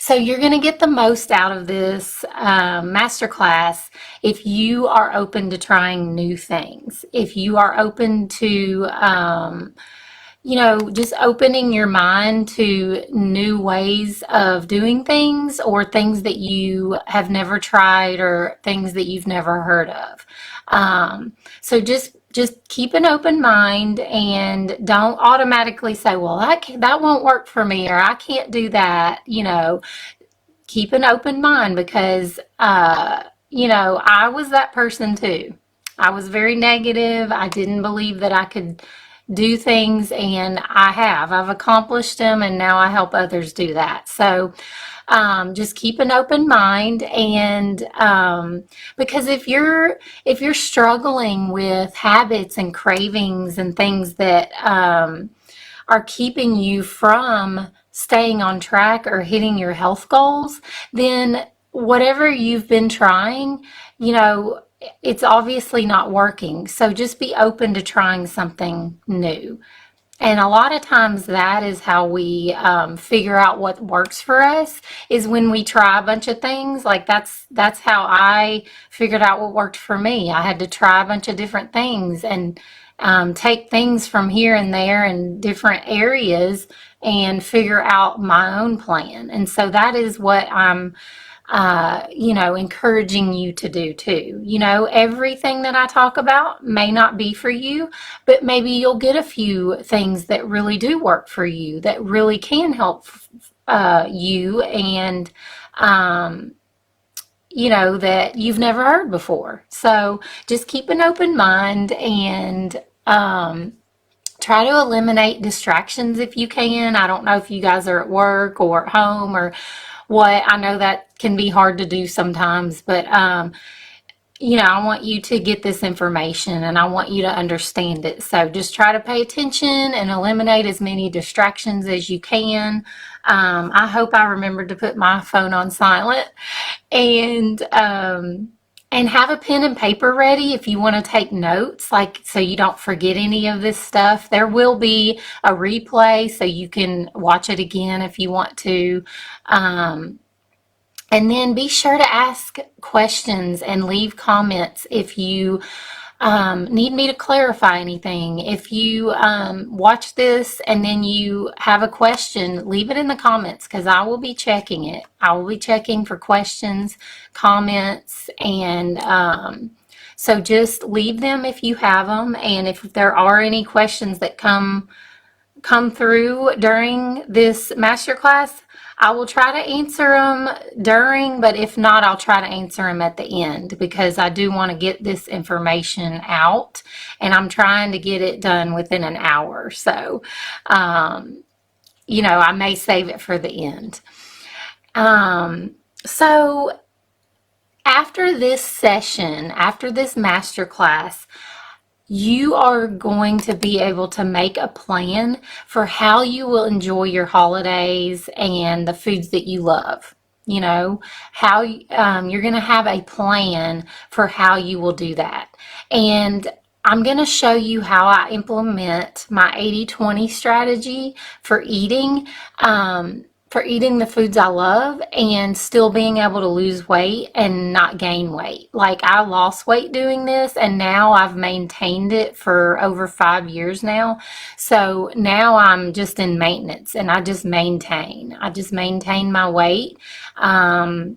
So you're going to get the most out of this masterclass if you are open to trying new things. If you are open to, just opening your mind to new ways of doing things or things that you have never tried or things that you've never heard of. So just keep an open mind and don't automatically say, well, that won't work for me or I can't do that. Keep an open mind because, I was that person too. I was very negative. I didn't believe that I could do things, and I have. I've accomplished them, and now I help others do that. So just keep an open mind, and because if you're struggling with habits and cravings and things that are keeping you from staying on track or hitting your health goals, then whatever you've been trying, it's obviously not working. So just be open to trying something new. And a lot of times that is how we figure out what works for us is when we try a bunch of things. Like that's how I figured out what worked for me. I had to try a bunch of different things and take things from here and there in different areas and figure out my own plan. And so that is what I'm encouraging you to do too. Everything that I talk about may not be for you, but maybe you'll get a few things that really do work for you, that really can help you and, that you've never heard before. So just keep an open mind and, try to eliminate distractions if you can. I don't know if you guys are at work or at home or what. I know that can be hard to do sometimes, but I want you to get this information and I want you to understand it. So just try to pay attention and eliminate as many distractions as you can. I hope I remembered to put my phone on silent and have a pen and paper ready if you want to take notes, like so you don't forget any of this stuff. There will be a replay so you can watch it again if you want to. And then be sure to ask questions and leave comments if you need me to clarify anything. If you watch this and then you have a question, leave it in the comments because I will be checking it. I will be checking for questions, comments, and so just leave them if you have them. And if there are any questions that come through during this masterclass, I will try to answer them during, but if not, I'll try to answer them at the end because I do want to get this information out and I'm trying to get it done within an hour. So, I may save it for the end. So after this session, after this masterclass, you are going to be able to make a plan for how you will enjoy your holidays and the foods that you love. How you're going to have a plan for how you will do that. And I'm going to show you how I implement my 80-20 strategy for eating. For eating the foods I love and still being able to lose weight and not gain weight. Like I lost weight doing this and now I've maintained it for over 5 years now. So now I'm just in maintenance and I just maintain my weight. And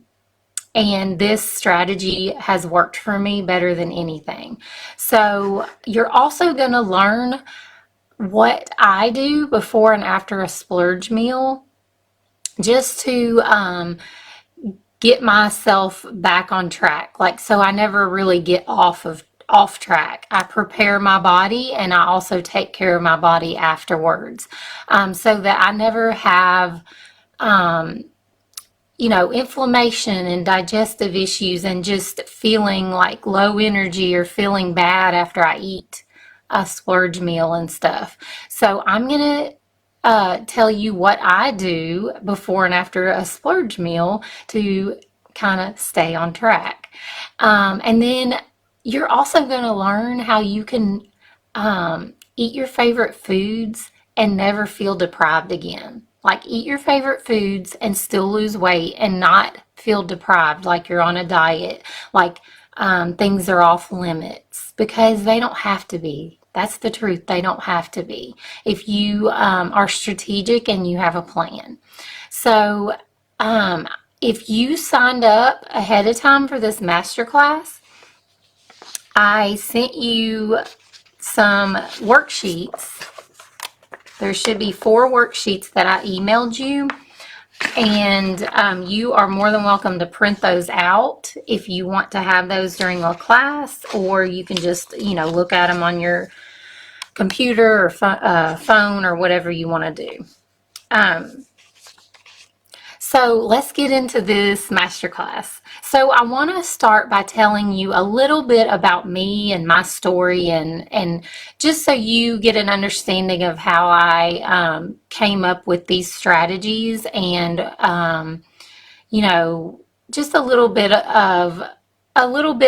this strategy has worked for me better than anything. So you're also going to learn what I do before and after a splurge meal, just to get myself back on track. Like, so I never really get off track. I prepare my body and I also take care of my body afterwards, so that I never have, inflammation and digestive issues and just feeling like low energy or feeling bad after I eat a splurge meal and stuff. So I'm going to tell you what I do before and after a splurge meal to kind of stay on track. And then you're also going to learn how you can eat your favorite foods and never feel deprived again. Like, eat your favorite foods and still lose weight and not feel deprived, like you're on a diet, like things are off limits, because they don't have to be. That's the truth. They don't have to be if you are strategic and you have a plan. So, um, if you signed up ahead of time for this masterclass, I sent you some worksheets. There should be 4 worksheets that I emailed you, and you are more than welcome to print those out if you want to have those during a class, or you can just, look at them on your computer or phone or whatever you want to do. So let's get into this masterclass. So I want to start by telling you a little bit about me and my story, and just so you get an understanding of how I came up with these strategies, and just a little bit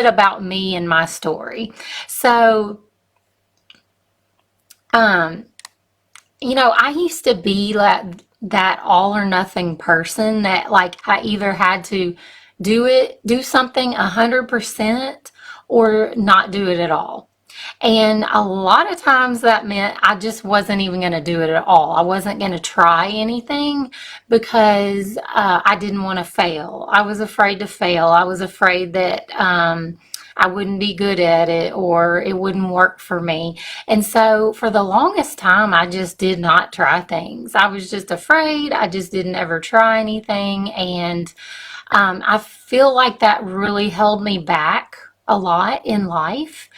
about me and my story. So I used to be like that all or nothing person, that like I either had to do something 100% or not do it at all. And a lot of times that meant I just wasn't even going to do it at all. I wasn't going to try anything because I didn't want to fail. I was afraid to fail. I was afraid that I wouldn't be good at it or it wouldn't work for me. And so for the longest time, I just did not try things. I was just afraid. I just didn't ever try anything. And I feel like that really held me back a lot in life.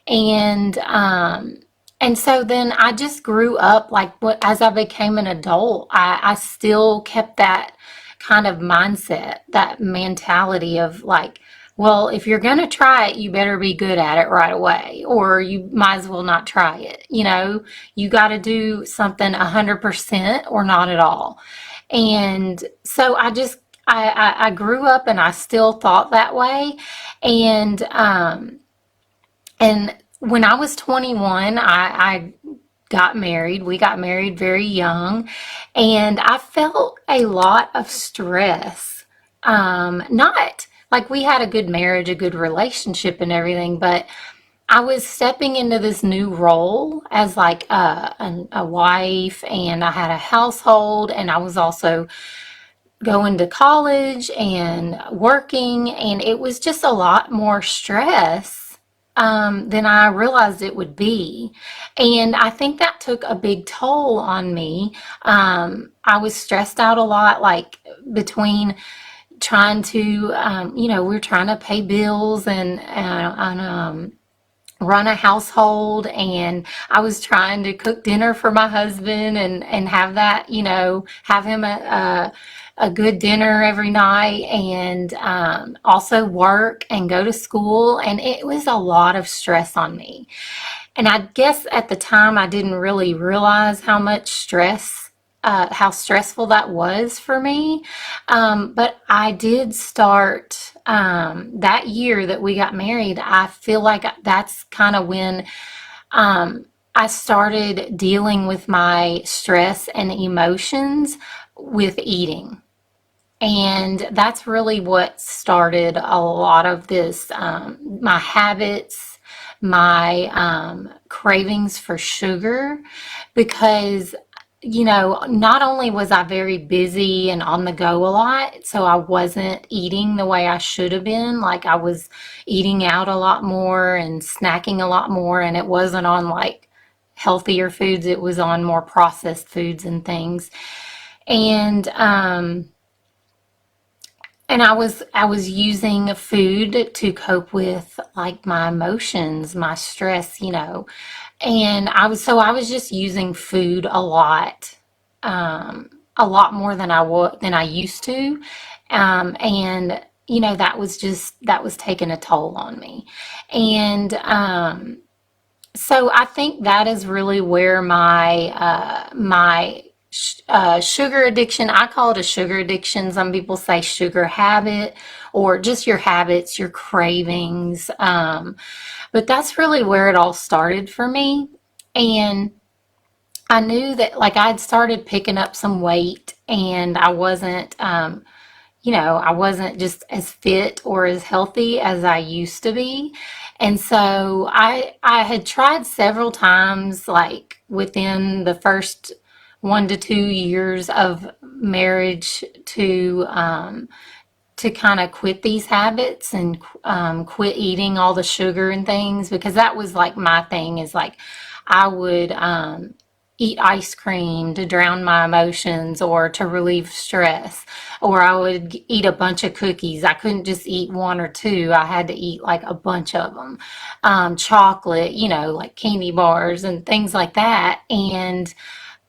And so then I just grew up, like, as I became an adult, I still kept that kind of mindset, that mentality of like, well, if you're going to try it, you better be good at it right away, or you might as well not try it. You got to do something 100% or not at all. And so I grew up and I still thought that way. And when I was 21, I got married. We got married very young, and I felt a lot of stress. Not like we had a good marriage, a good relationship and everything, but I was stepping into this new role as like a wife, and I had a household, and I was also going to college and working, and it was just a lot more stress than I realized it would be. And I think that took a big toll on me. I was stressed out a lot, like between trying to, we're trying to pay bills and run a household, and I was trying to cook dinner for my husband and have that, have him a good dinner every night, and also work and go to school, and it was a lot of stress on me. And I guess at the time I didn't really realize how stressful that was for me. But I did start that year that we got married. I feel like that's kind of when I started dealing with my stress and emotions with eating. And that's really what started a lot of this, my habits, my cravings for sugar, because, not only was I very busy and on the go a lot, so I wasn't eating the way I should have been. Like, I was eating out a lot more and snacking a lot more, and it wasn't on like healthier foods, it was on more processed foods and things. And I was using food to cope with like my emotions, my stress, and I was just using food a lot more than I used to, and that was taking a toll on me. And so I think that is really where my sugar addiction, I call it a sugar addiction. Some people say sugar habit, or just your habits, your cravings. But that's really where it all started for me. And I knew that like I'd started picking up some weight and I wasn't, I wasn't just as fit or as healthy as I used to be. And so I had tried several times, like within the first 1 to 2 years of marriage, to kind of quit these habits and quit eating all the sugar and things, because that was like my thing, is like I would eat ice cream to drown my emotions or to relieve stress, or I would eat a bunch of cookies. I couldn't just eat one or two. I had to eat like a bunch of them. Chocolate, like candy bars and things like that. And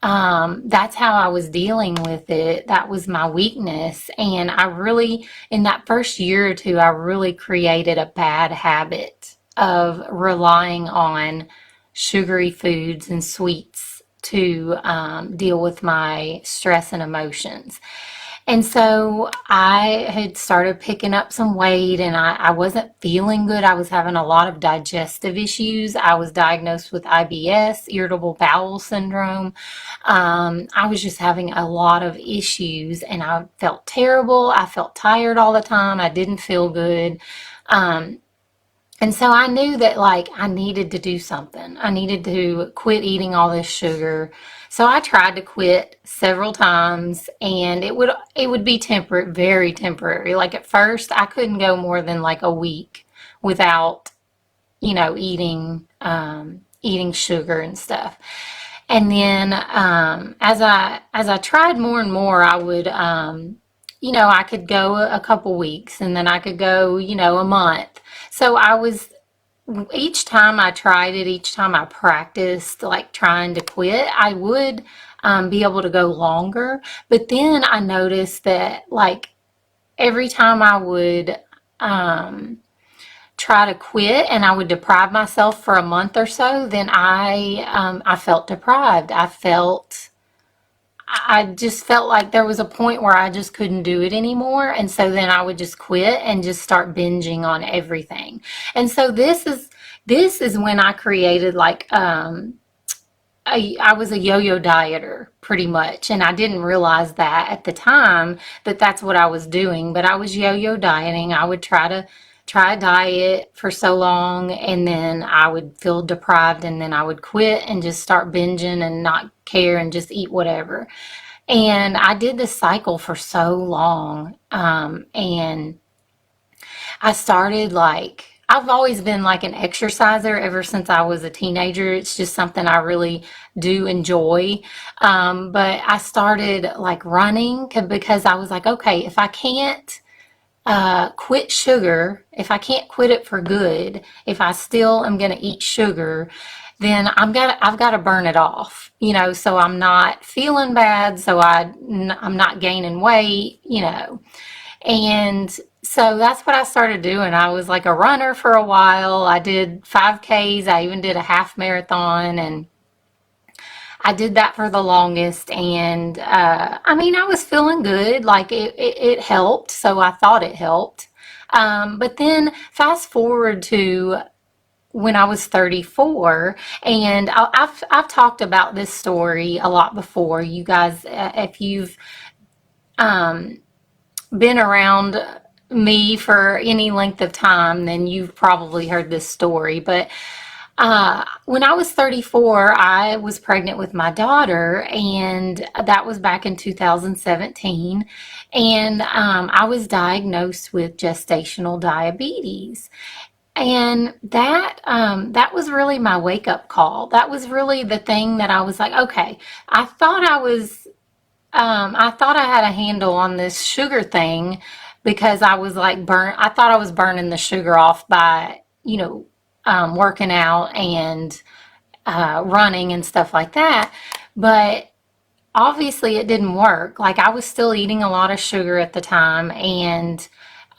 that's how I was dealing with it. That was my weakness. And I really, in that first year or two, I really created a bad habit of relying on sugary foods and sweets to deal with my stress and emotions. And so I had started picking up some weight and I wasn't feeling good. I was having a lot of digestive issues. I was diagnosed with IBS, irritable bowel syndrome. I was just having a lot of issues and I felt terrible. I felt tired all the time. I didn't feel good. Um, and so I knew that like I needed to do something. I needed to quit eating all this sugar. So I tried to quit several times and it would be temporary, very temporary. Like at first I couldn't go more than like a week without, eating sugar and stuff. And then as I tried more and more, I would I could go a couple weeks and then I could go, a month. So I was, each time I tried it, each time I practiced like trying to quit, I would be able to go longer. But then I noticed that like every time I would try to quit and I would deprive myself for a month or so, then I felt deprived. I just felt like there was a point where I just couldn't do it anymore. And so then I would just quit and just start binging on everything. And so this is when I created like I was a yo-yo dieter pretty much, and I didn't realize that at the time that that's what I was doing, but I was yo-yo dieting. I would try a diet for so long and then I would feel deprived and then I would quit and just start binging and not care and just eat whatever. And I did this cycle for so long. And I started like, I've always been like an exerciser ever since I was a teenager. It's just something I really do enjoy. But I started like running because I was like, okay, if I can't quit sugar, if I can't quit it for good, if I still am going to eat sugar, then I've got to burn it off, so I'm not feeling bad, so I'm not gaining weight, and so that's what I started doing. I was like a runner for a while. I did 5Ks. I even did a half marathon, and I did that for the longest. And I mean, I was feeling good. Like it helped. So I thought it helped. But then fast forward to when I was 34, and I've talked about this story a lot before. You guys, if you've been around me for any length of time, then you've probably heard this story. But when I was 34, I was pregnant with my daughter, and that was back in 2017. And I was diagnosed with gestational diabetes. And that was really my wake up call. That was really the thing that I was like, okay, I thought I thought I had a handle on this sugar thing because I was like I thought I was burning the sugar off by, working out and running and stuff like that. But obviously it didn't work. Like I was still eating a lot of sugar at the time, and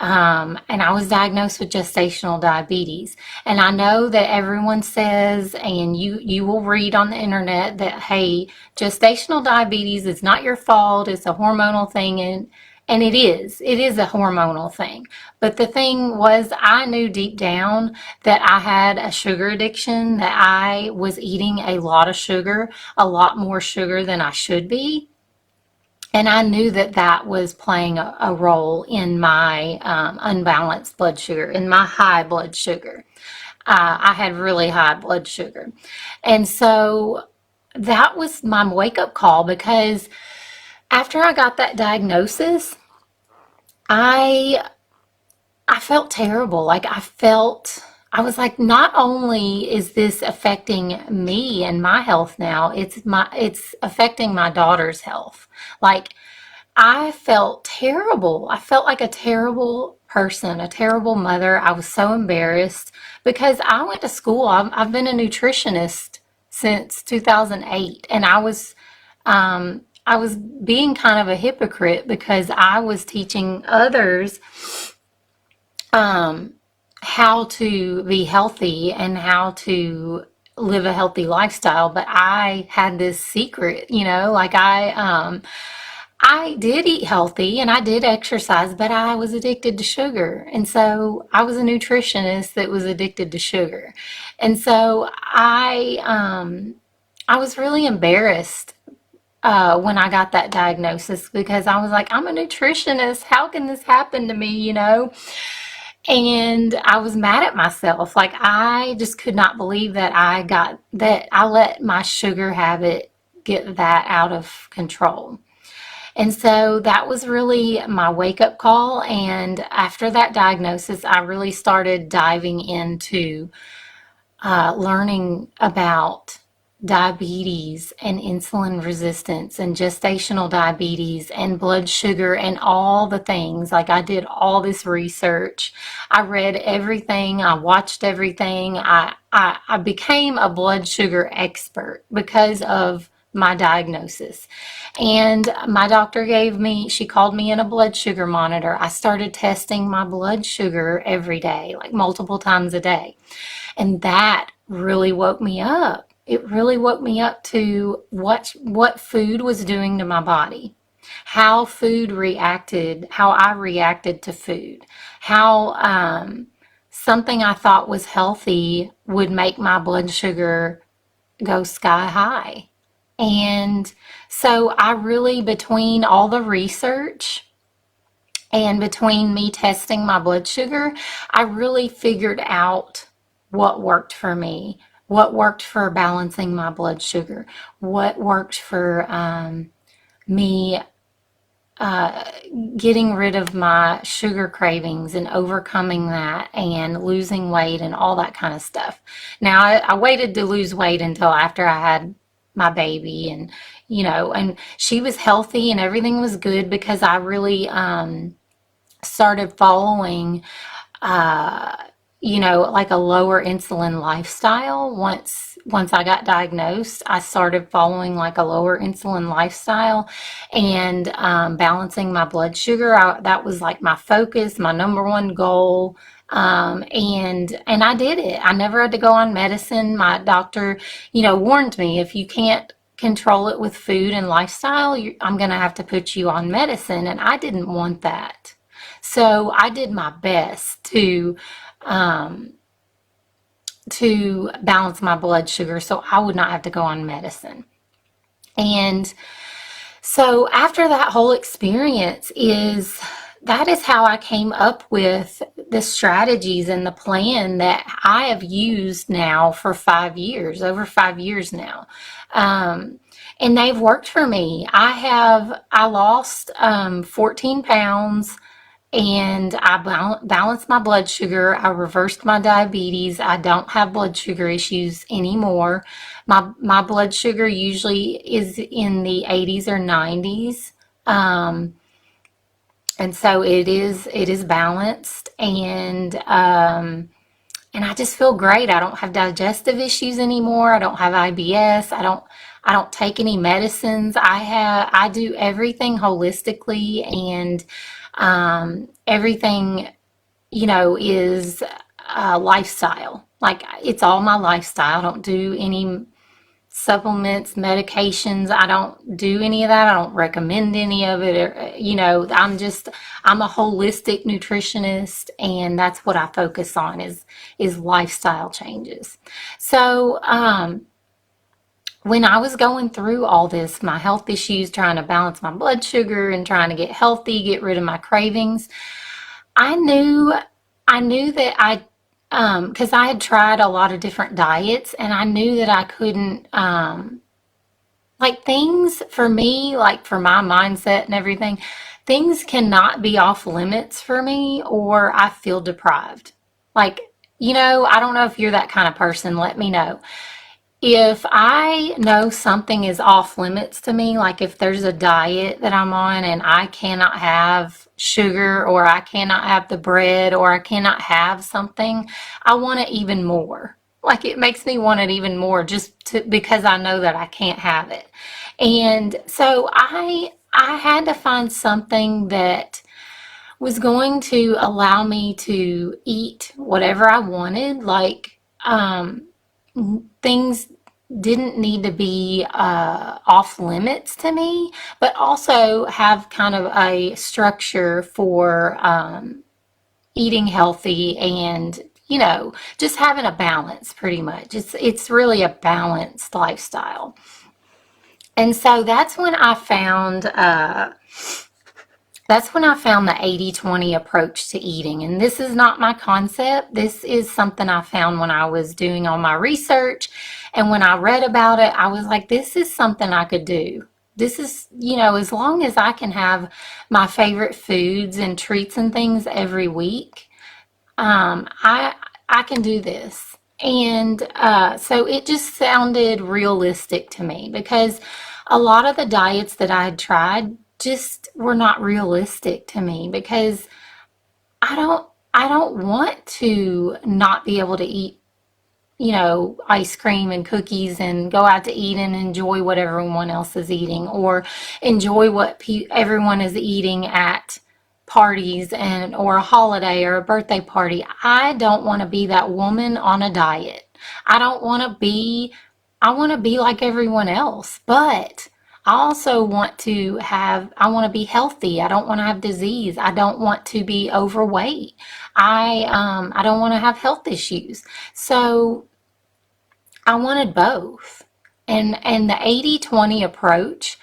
I was diagnosed with gestational diabetes. And I know that everyone says, and you will read on the internet that, hey, gestational diabetes is not your fault. It's a hormonal thing, And it is a hormonal thing. But the thing was, I knew deep down that I had a sugar addiction, that I was eating a lot of sugar, a lot more sugar than I should be. And I knew that that was playing a role in my unbalanced blood sugar, in my high blood sugar. I had really high blood sugar. And so that was my wake up call, because after I got that diagnosis, I I felt terrible. Like I was like, not only is this affecting me and my health now, it's affecting my daughter's health. Like, I felt terrible. I felt like a terrible person, a terrible mother. I was so embarrassed because I went to school. I've been a nutritionist since 2008, and I was being kind of a hypocrite because I was teaching others um, how to be healthy and how to live a healthy lifestyle. But I had this secret, like I did eat healthy and I did exercise, but I was addicted to sugar. And so I was a nutritionist that was addicted to sugar. And so I was really embarrassed when I got that diagnosis, because I was like, I'm a nutritionist. How can this happen to me? And I was mad at myself. Like, I just could not believe that I let my sugar habit get that out of control. And so that was really my wake up call. And after that diagnosis, I really started diving into learning about diabetes and insulin resistance and gestational diabetes and blood sugar and all the things. Like, I did all this research. I read everything. I watched everything. I became a blood sugar expert because of my diagnosis. And my doctor she called me in a blood sugar monitor. I started testing my blood sugar every day, like multiple times a day. And that really woke me up. It really woke me up to what food was doing to my body, how I reacted to food, how something I thought was healthy would make my blood sugar go sky high. And so I really, between all the research and between me testing my blood sugar, I really figured out what worked for me, what worked for balancing my blood sugar, what worked for me getting rid of my sugar cravings and overcoming that and losing weight and all that kind of stuff. Now, I waited to lose weight until after I had my baby, and she was healthy and everything was good, because I really started following like a lower insulin lifestyle. Once I got diagnosed, I started following like a lower insulin lifestyle and balancing my blood sugar. That was like my focus, my number one goal. And I did it. I never had to go on medicine. My doctor, warned me, if you can't control it with food and lifestyle, I'm going to have to put you on medicine. And I didn't want that. So I did my best um, to balance my blood sugar so I would not have to go on medicine. And so after that whole experience, that is how I came up with the strategies and the plan that I have used now for 5 years, over 5 years now. And they've worked for me. I lost 14 pounds, and I balanced my blood sugar. I reversed my diabetes. I don't have blood sugar issues anymore. My blood sugar usually is in the 80s or 90s. Um, and so it is balanced, and I just feel great. I don't have digestive issues anymore. I don't have IBS. I don't take any medicines. I do everything holistically, and everything, is lifestyle. Like, it's all my lifestyle. I don't do any supplements, medications. I don't do any of that. I don't recommend any of it. I'm a holistic nutritionist, and that's what I focus on is lifestyle changes. So, when I was going through all this, my health issues, trying to balance my blood sugar and trying to get healthy, get rid of my cravings, I knew that because I had tried a lot of different diets, and I knew that I couldn't, like things for me, like for my mindset and everything, things cannot be off limits for me or I feel deprived. Like, I don't know if you're that kind of person. Let me know. If I know something is off limits to me, like if there's a diet that I'm on and I cannot have sugar or I cannot have the bread or I cannot have something, I want it even more. Like it makes me want it even more because I know that I can't have it. And so I had to find something that was going to allow me to eat whatever I wanted, like things didn't need to be off limits to me, but also have kind of a structure for eating healthy and just having a balance. Pretty much, it's really a balanced lifestyle. And so that's when I found the 80/20 approach to eating. And this is not my concept. This is something I found when I was doing all my research. And when I read about it, I was like, this is something I could do. This is, as long as I can have my favorite foods and treats and things every week, I can do this. And so it just sounded realistic to me because a lot of the diets that I had tried just were not realistic to me because I don't want to not be able to eat ice cream and cookies and go out to eat and enjoy what everyone else is eating or enjoy what everyone is eating at parties and or a holiday or a birthday party. I don't want to be that woman on a diet. I don't want to be I want to be like everyone else, but I want to be healthy. I don't want to have disease. I don't want to be overweight. I don't want to have health issues. So I wanted both. And the 80/20 approach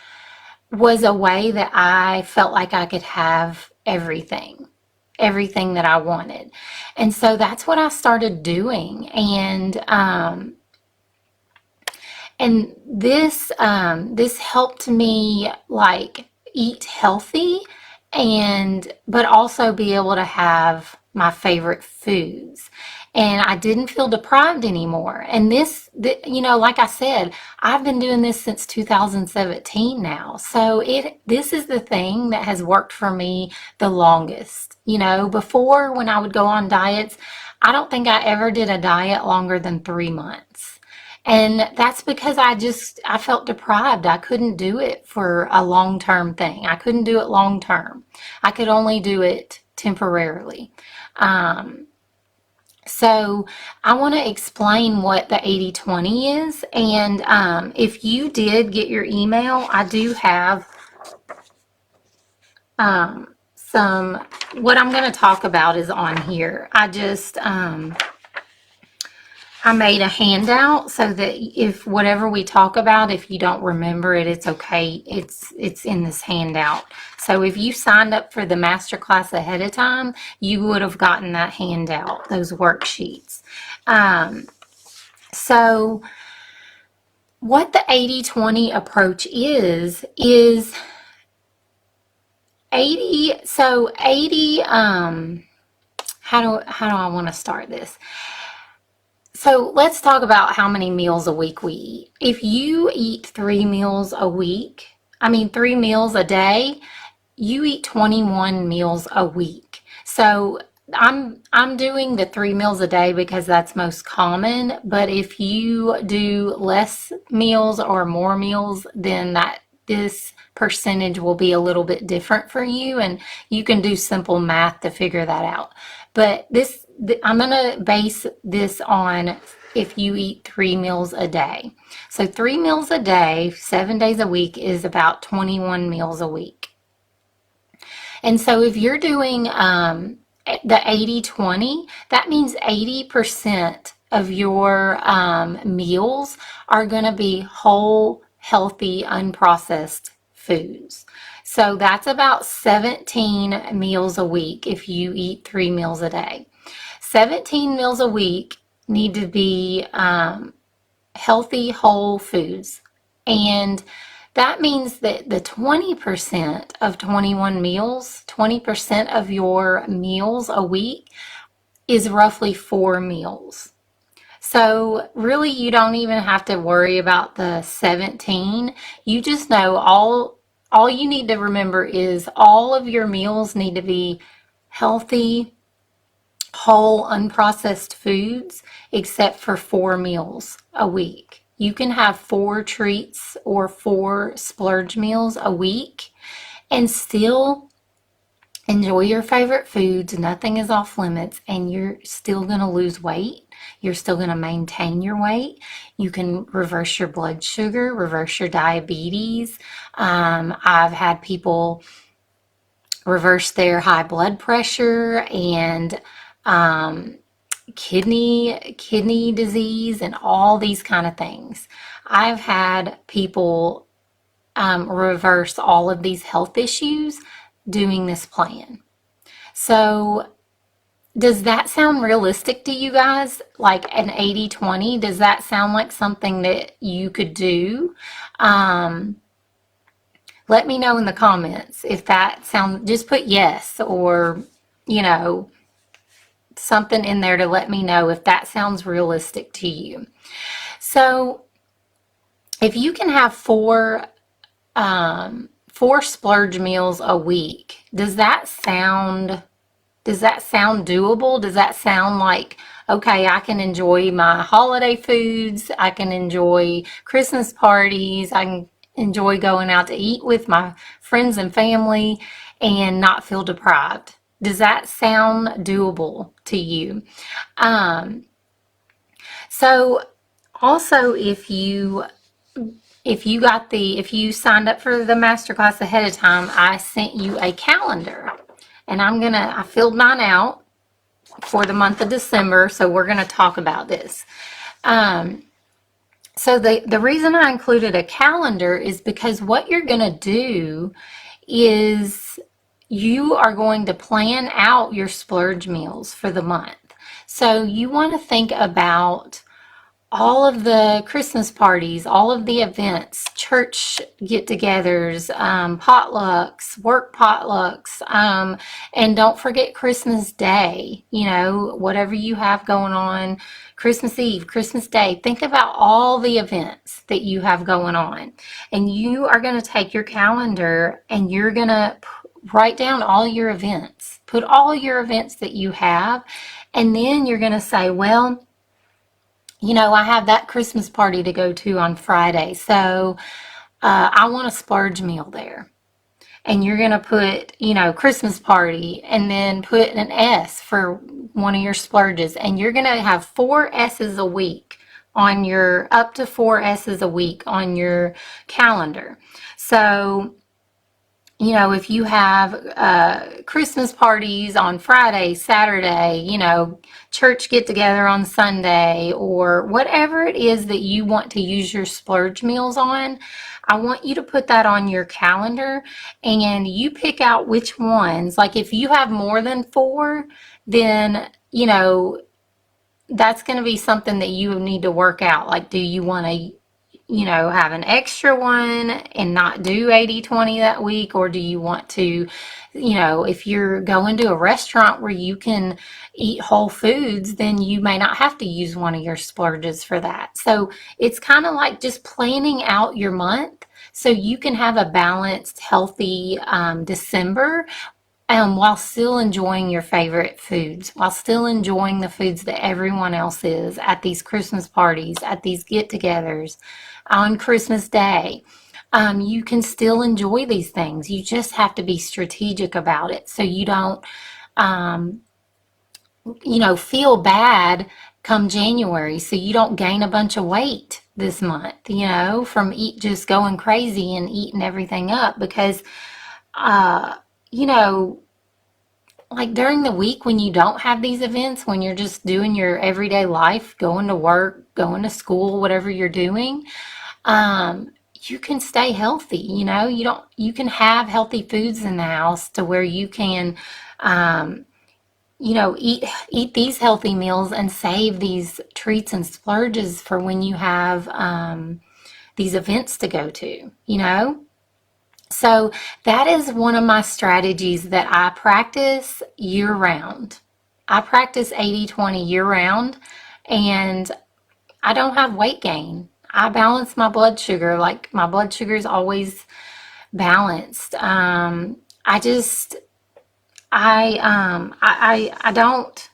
was a way that I felt like I could have everything that I wanted. And so that's what I started doing. And this helped me like eat healthy and but also be able to have my favorite foods. And I didn't feel deprived anymore. And like I said, I've been doing this since 2017 now. So this is the thing that has worked for me the longest. Before when I would go on diets, I don't think I ever did a diet longer than 3 months. And that's because I felt deprived. I couldn't do it for a long-term thing. I couldn't do it long-term. I could only do it temporarily. So I want to explain what the 80/20 is. And if you did get your email, I do have what I'm going to talk about is on here. I made a handout so that if whatever we talk about, if you don't remember it, it's okay. It's in this handout. So if you signed up for the masterclass ahead of time, you would have gotten that handout, those worksheets. So what the 80/20 approach is 80, so 80, how do I want to start this? So let's talk about how many meals a week we eat. If you eat 3 meals a day, you eat 21 meals a week. So I'm doing the 3 meals a day because that's most common, but if you do less meals or more meals, then this percentage will be a little bit different for you, and you can do simple math to figure that out. But I'm going to base this on if you eat 3 meals a day. So 3 meals a day, 7 days a week, is about 21 meals a week. And so if you're doing the 80-20, that means 80% of your meals are going to be whole, healthy, unprocessed foods. So that's about 17 meals a week if you eat 3 meals a day. 17 meals a week need to be healthy, whole foods. And that means that the 20% of 21 meals, 20% of your meals a week is roughly 4 meals. So really you don't even have to worry about the 17. You just know all you need to remember is all of your meals need to be healthy, whole, unprocessed foods, except for 4 meals a week. You can have 4 treats or 4 splurge meals a week and still enjoy your favorite foods. Nothing is off limits, and you're still going to lose weight. You're still going to maintain your weight. You can reverse your blood sugar, reverse your diabetes. I've had people reverse their high blood pressure and kidney disease and all these kind of things. I've had people reverse all of these health issues doing this plan. So does that sound realistic to you guys? Like an 80-20? Does that sound like something that you could do? Let me know in the comments if that sounds, just put yes, or, you know, something in there to let me know if that sounds realistic to you. So if you can have four splurge meals a week, does that sound doable? Does that sound like, okay, I can enjoy my holiday foods, I can enjoy Christmas parties, I can enjoy going out to eat with my friends and family and not feel deprived? Does that sound doable to you? So also, if you signed up for the masterclass ahead of time, I sent you a calendar, and I filled mine out for the month of December, so we're gonna talk about this. So the reason I included a calendar is because what you're gonna do is you are going to plan out your splurge meals for the month. So you want to think about all of the Christmas parties, all of the events, church get-togethers, potlucks, work potlucks, and don't forget Christmas Day. You know, whatever you have going on, Christmas Eve, Christmas Day. Think about all the events that you have going on, and you are going to take your calendar and you're going to write down all your events. Put all your events that you have, and then you're going to say, well, you know, I have that Christmas party to go to on Friday, so I want a splurge meal there. And you're going to put, you know, Christmas party, and then put an S for one of your splurges. And you're going to have 4 S's a week on your, up to 4 S's a week on your calendar. So, you know, if you have Christmas parties on Friday, Saturday, you know, church get together on Sunday, or whatever it is that you want to use your splurge meals on, I want you to put that on your calendar, and you pick out which ones. Like if you have more than 4, then, you know, that's going to be something that you need to work out. Like, do you want to, you know, have an extra one and not do 80-20 that week? Or do you want to, you know, if you're going to a restaurant where you can eat whole foods, then you may not have to use one of your splurges for that. So it's kind of like just planning out your month so you can have a balanced, healthy December, while still enjoying your favorite foods, while still enjoying the foods that everyone else is at these Christmas parties, at these get-togethers, on Christmas Day. You can still enjoy these things. You just have to be strategic about it so you don't, you know, feel bad come January, so you don't gain a bunch of weight this month, from just going crazy and eating everything up. Because, uh, you know, like during the week when you don't have these events, when you're just doing your everyday life, going to work, going to school, whatever you're doing, you can stay healthy. You can have healthy foods in the house to where you can, um, eat these healthy meals and save these treats and splurges for when you have these events to go to. So that is one of my strategies that I practice year round. I practice 80/20 year round, and I don't have weight gain. I balance my blood sugar. Like, my blood sugar is always balanced. I just, I don't,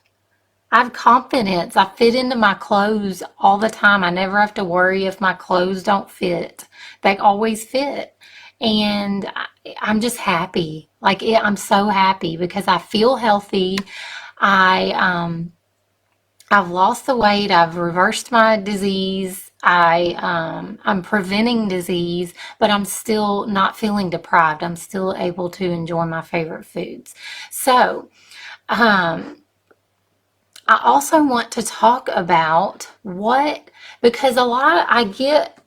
I have confidence. I fit into my clothes all the time. I never have to worry if my clothes don't fit. They always fit. And I'm just happy. Like, I'm so happy because I feel healthy. I I've lost the weight. I've reversed my disease. I'm preventing disease, but I'm still not feeling deprived. I'm still able to enjoy my favorite foods. So, um, I also want to talk about because I get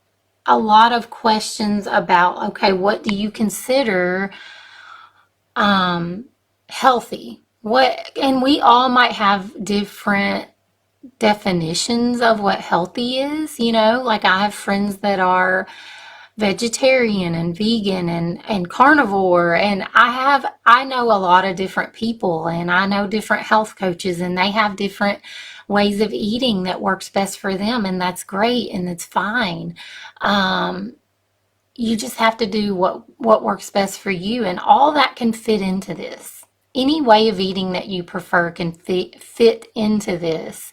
a lot of questions about, okay, what do you consider um, healthy? And we all might have different definitions of what healthy is. Like, I have friends that are vegetarian and vegan and carnivore, and I know a lot of different people, and I know different health coaches, and they have different ways of eating that works best for them, and that's great and it's fine. um, you just have to do what works best for you, and all that can fit into this. Any way of eating that you prefer can fit into this.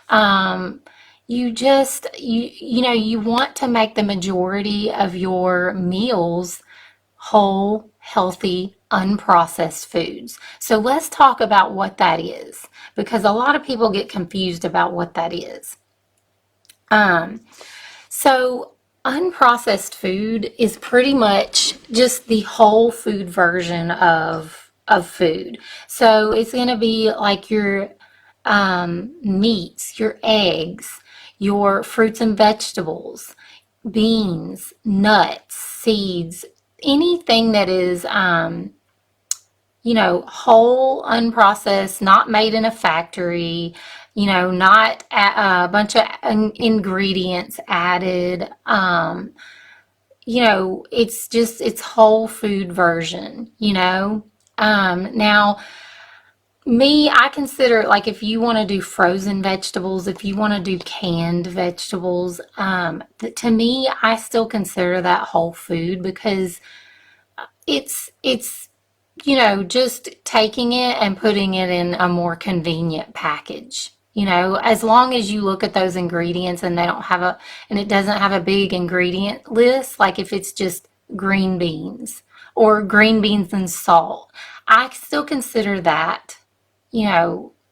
um, you want to make the majority of your meals whole, healthy, unprocessed foods. So let's talk about what that is, because a lot of people get confused about what that is. Um, so unprocessed food is pretty much just the whole food version of food. So it's going to be like your meats, your eggs, your fruits and vegetables, beans, nuts, seeds, anything that is, whole, unprocessed, not made in a factory, not a bunch of ingredients added. It's whole food version. Now, I consider, like, if you want to do frozen vegetables, if you want to do canned vegetables, to me, I still consider that whole food, because it's just taking it and putting it in a more convenient package. As long as you look at those ingredients and and it doesn't have a big ingredient list, like if it's just green beans or green beans and salt, I still consider that,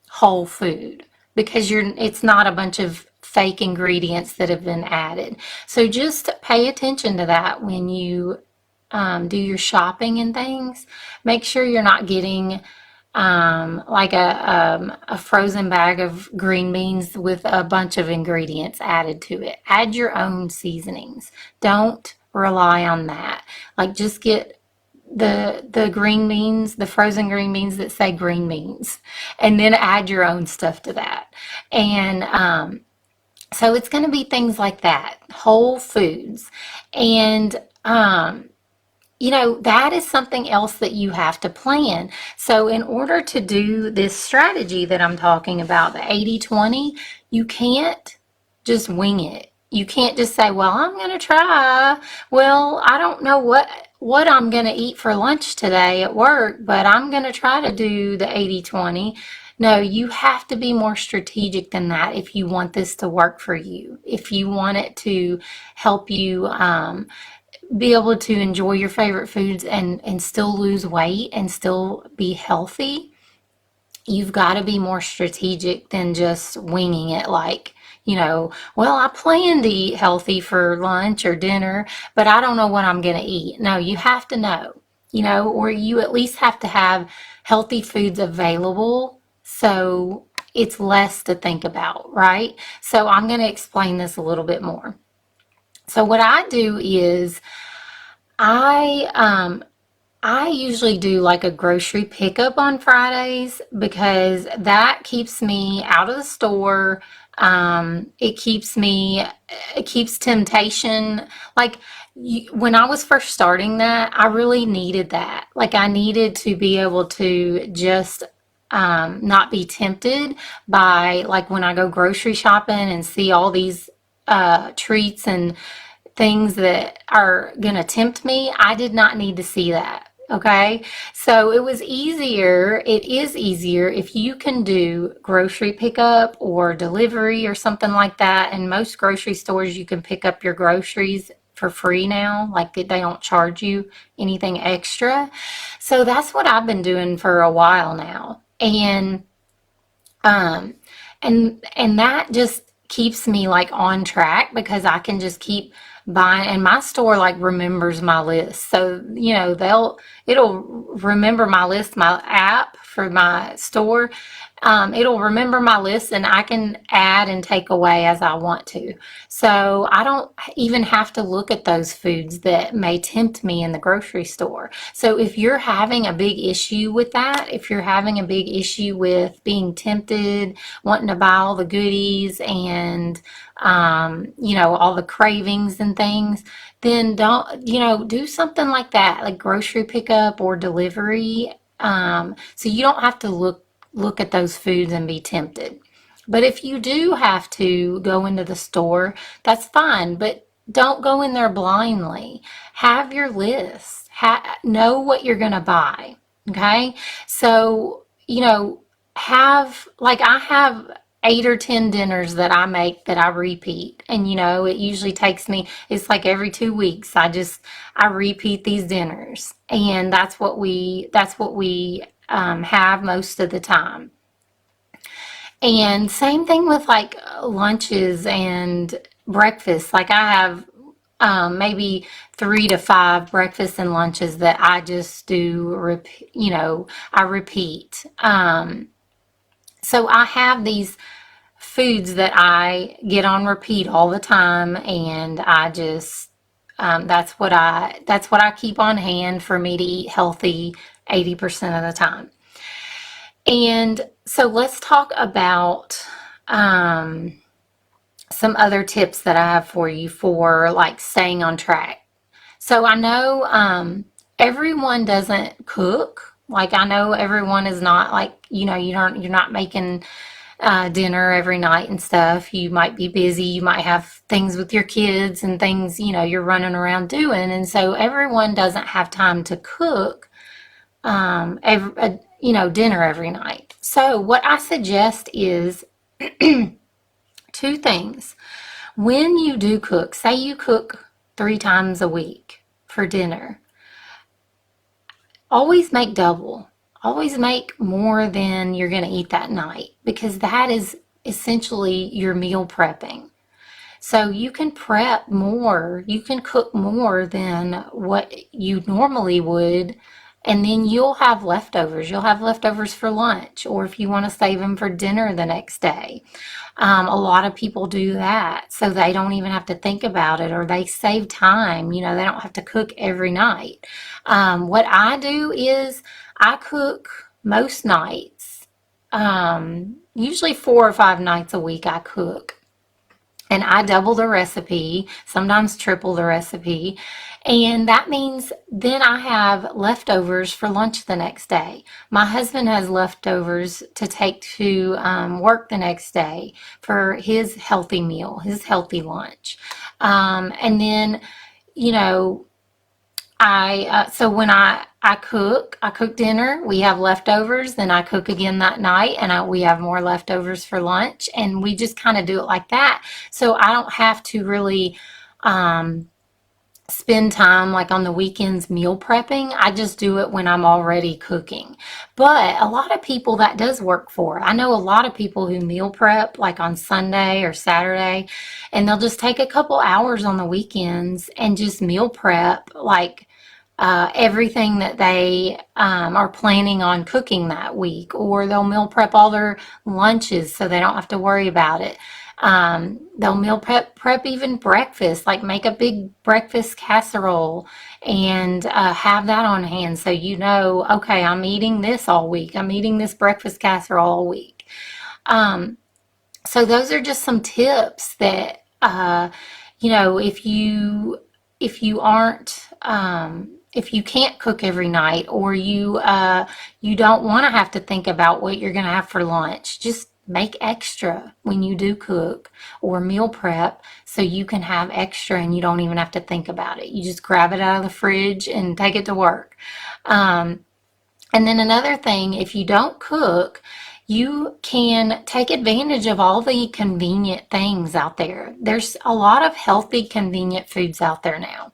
whole food, because it's not a bunch of fake ingredients that have been added. So just pay attention to that when you do your shopping and things. Make sure you're not getting like a frozen bag of green beans with a bunch of ingredients added to it. Add your own seasonings. Don't rely on that. Like, just get the green beans, the frozen green beans that say green beans, and then add your own stuff to that. And so it's going to be things like that, whole foods. And that is something else that you have to plan. So in order to do this strategy that I'm talking about, the 80/20, you can't just wing it. You can't just say, well, I'm going to try. Well, I don't know what I'm going to eat for lunch today at work, but I'm going to try to do the 80/20. No, you have to be more strategic than that if you want this to work for you. If you want it to help you be able to enjoy your favorite foods and still lose weight and still be healthy, you've got to be more strategic than just winging it, like, well, I plan to eat healthy for lunch or dinner, but I don't know what I'm going to eat. No, you have to know, or you at least have to have healthy foods available, so it's less to think about, right? So I'm going to explain this a little bit more. So what I do is I I usually do like a grocery pickup on Fridays because that keeps me out of the store. It keeps temptation. Like when I was first starting that, I really needed that. Like I needed to be able to just not be tempted by, like, when I go grocery shopping and see all these treats and things that are going to tempt me. I did not need to see that. Okay. So it is easier if you can do grocery pickup or delivery or something like that. In most grocery stores, you can pick up your groceries for free now. Like they don't charge you anything extra. So that's what I've been doing for a while now. Um, and that just keeps me like on track because I can just keep buying, and my store like remembers my list. So, it'll remember my list, my app for my store. It'll remember my list and I can add and take away as I want to. So I don't even have to look at those foods that may tempt me in the grocery store. So if you're having a big issue with that, if you're having a big issue with being tempted, wanting to buy all the goodies and, all the cravings and things, then don't, do something like that, like grocery pickup or delivery. So you don't have to look at those foods and be tempted. But if you do have to go into the store, that's fine, but don't go in there blindly. Have your list. Know what you're going to buy. Okay? So, I have 8 or 10 dinners that I make that I repeat. And it usually takes me, it's like every 2 weeks. I repeat these dinners. And that's what we have most of the time. And same thing with like lunches and breakfast. Like I have maybe 3 to 5 breakfasts and lunches that I just I repeat. So I have these foods that I get on repeat all the time, and I just that's what I keep on hand for me to eat healthy 80% of the time. And so let's talk about some other tips that I have for you for like staying on track. So I know everyone doesn't cook. Like I know everyone is not like, you're not making dinner every night and stuff. You might be busy. You might have things with your kids and things, you're running around doing. And so everyone doesn't have time to cook dinner every night. So what I suggest is 2 things. When you do cook, say you cook 3 times a week for dinner, always make double. Always make more than you're going to eat that night, because that is essentially your meal prepping. So you can prep more, you can cook more than what you normally would, and then you'll have leftovers. You'll have leftovers for lunch, or if you want to save them for dinner the next day. A lot of people do that, so they don't even have to think about it, or they save time. They don't have to cook every night. What I do is I cook most nights. Usually 4 or 5 nights a week I cook. And I double the recipe, sometimes triple the recipe. And that means then I have leftovers for lunch the next day. My husband has leftovers to take to work the next day for his healthy meal, his healthy lunch. And then, you know, so when I cook dinner, we have leftovers, then I cook again that night, and we have more leftovers for lunch, and we just kind of do it like that. So I don't have to really spend time like on the weekends meal prepping. I just do it when I'm already cooking. But a lot of people that does work for. I know a lot of people who meal prep like on Sunday or Saturday, and they'll just take a couple hours on the weekends and just meal prep like everything that they are planning on cooking that week, or they'll meal prep all their lunches so they don't have to worry about it. They'll meal prep even breakfast, like make a big breakfast casserole and have that on hand so you know, okay, I'm eating this all week. I'm eating this breakfast casserole all week. Um, so those are just some tips that if you aren't if you can't cook every night, or you don't want to have to think about what you're going to have for lunch, just make extra when you do cook or meal prep so you can have extra and you don't even have to think about it. You just grab it out of the fridge and take it to work. Um, and then another thing, if you don't cook, you can take advantage of all the convenient things out there. There's a lot of healthy, convenient foods out there now,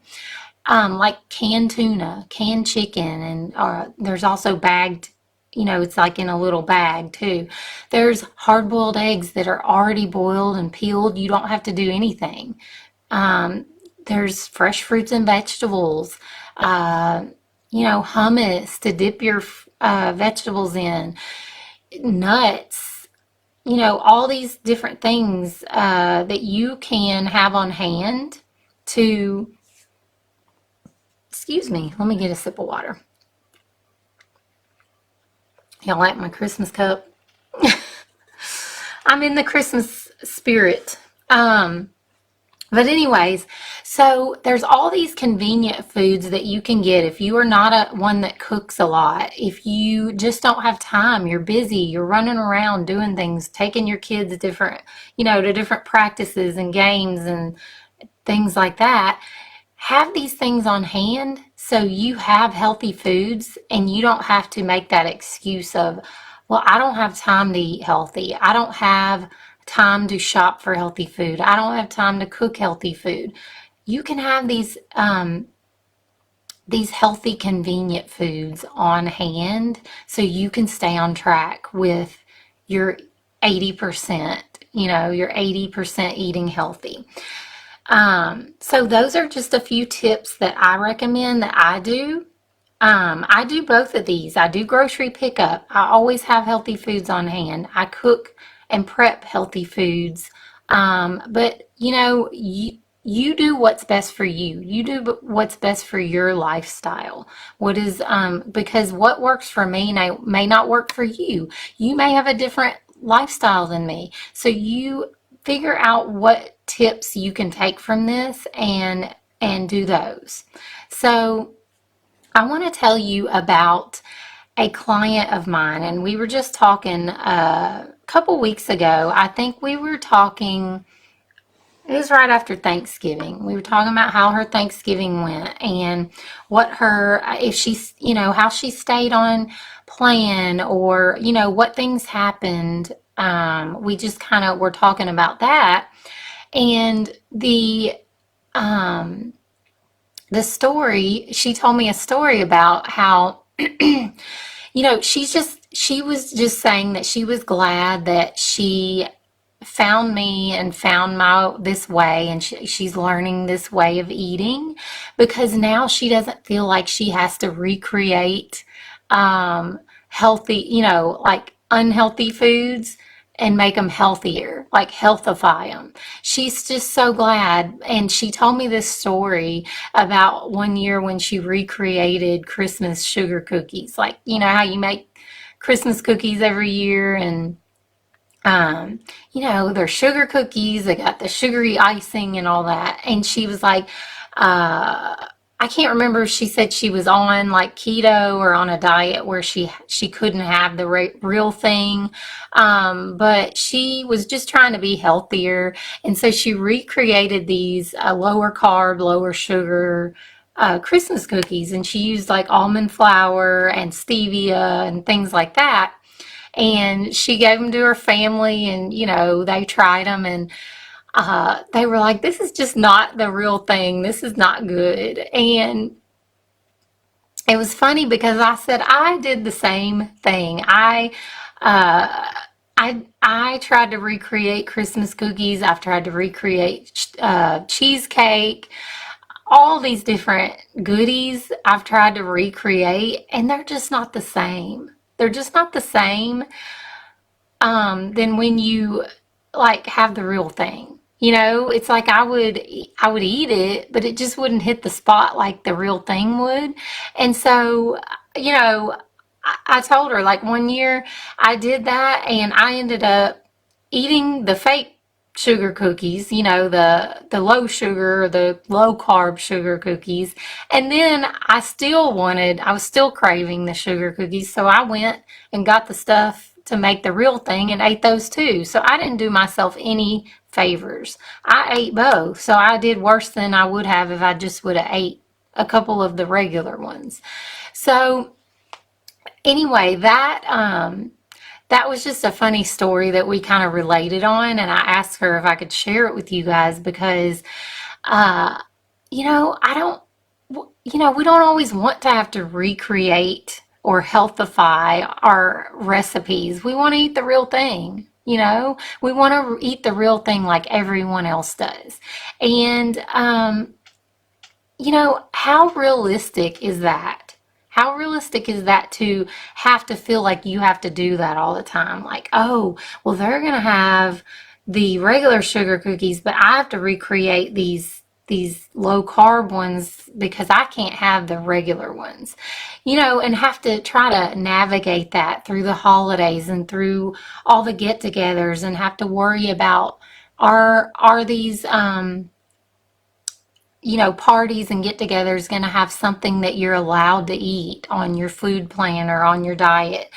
like canned tuna, canned chicken, and there's also bagged, it's like in a little bag too. There's hard-boiled eggs that are already boiled and peeled. You don't have to do anything. Um, there's fresh fruits and vegetables, uh, hummus to dip your vegetables in, nuts, all these different things that you can have on hand to, excuse me, let me get a sip of water. Y'all like my Christmas cup? I'm in the Christmas spirit. But anyways, so there's all these convenient foods that you can get if you are not one that cooks a lot. If you just don't have time, you're busy, you're running around doing things, taking your kids to different practices and games and things like that. Have these things on hand so you have healthy foods and you don't have to make that excuse of, well, I don't have time to eat healthy. I don't have time to shop for healthy food. I don't have time to cook healthy food. You can have these healthy, convenient foods on hand so you can stay on track with your 80%, your 80% eating healthy. So those are just a few tips that I recommend that I do. I do both of these. I do grocery pickup. I always have healthy foods on hand. I cook and prep healthy foods. But you do what's best for you. You do what's best for your lifestyle. Because what works for me may not work for you. You may have a different lifestyle than me. So you figure out what tips you can take from this and do those. So I want to tell you about a client of mine, and we were just talking a couple weeks ago. I think we were talking, it was right after Thanksgiving. We were talking about how her Thanksgiving went and if she's, how she stayed on plan, or, what things happened. We just kind of were talking about that. And um, the story, she told me a story about how, she was just saying that she was glad that she found me and found this way, and she's learning this way of eating, because now she doesn't feel like she has to recreate healthy, like unhealthy foods and make them healthier, like healthify them. She's just so glad. And she told me this story about one year when she recreated Christmas sugar cookies. Like, how you make Christmas cookies every year, and they're sugar cookies, they got the sugary icing and all that. And she was like, I can't remember if she said she was on like keto or on a diet where she couldn't have the real thing, but she was just trying to be healthier, and so she recreated these lower carb, lower sugar Christmas cookies, and she used like almond flour and stevia and things like that, and she gave them to her family, and they tried them, and they were like, this is just not the real thing. This is not good. And it was funny because I said I did the same thing. Uh, I tried to recreate Christmas cookies. I've tried to recreate cheesecake, all these different goodies I've tried to recreate, and they're just not the same. They're just not the same than when you like have the real thing. You know, it's like I would eat it, but it just wouldn't hit the spot like the real thing would. And so, you know, I told her like one year I did that and I ended up eating the fake sugar cookies, you know, the low sugar, the low carb sugar cookies. And then I was still craving the sugar cookies, so I went and got the stuff to make the real thing and ate those too. So I didn't do myself any favors. I ate both. So I did worse than I would have if I just would have ate a couple of the regular ones. So anyway, that was just a funny story that we kind of related on, and I asked her if I could share it with you guys because, uh, you know, I don't, you know, we don't always want to have to recreate or healthify our recipes. We want to eat the real thing. You know, we want to eat the real thing like everyone else does. And, you know, how realistic is that? How realistic is that to have to feel like you have to do that all the time? Like, oh, well, they're going to have the regular sugar cookies, but I have to recreate these low carb ones because I can't have the regular ones. You know, and have to try to navigate that through the holidays and through all the get-togethers and have to worry about are these you know, parties and get-togethers going to have something that you're allowed to eat on your food plan or on your diet.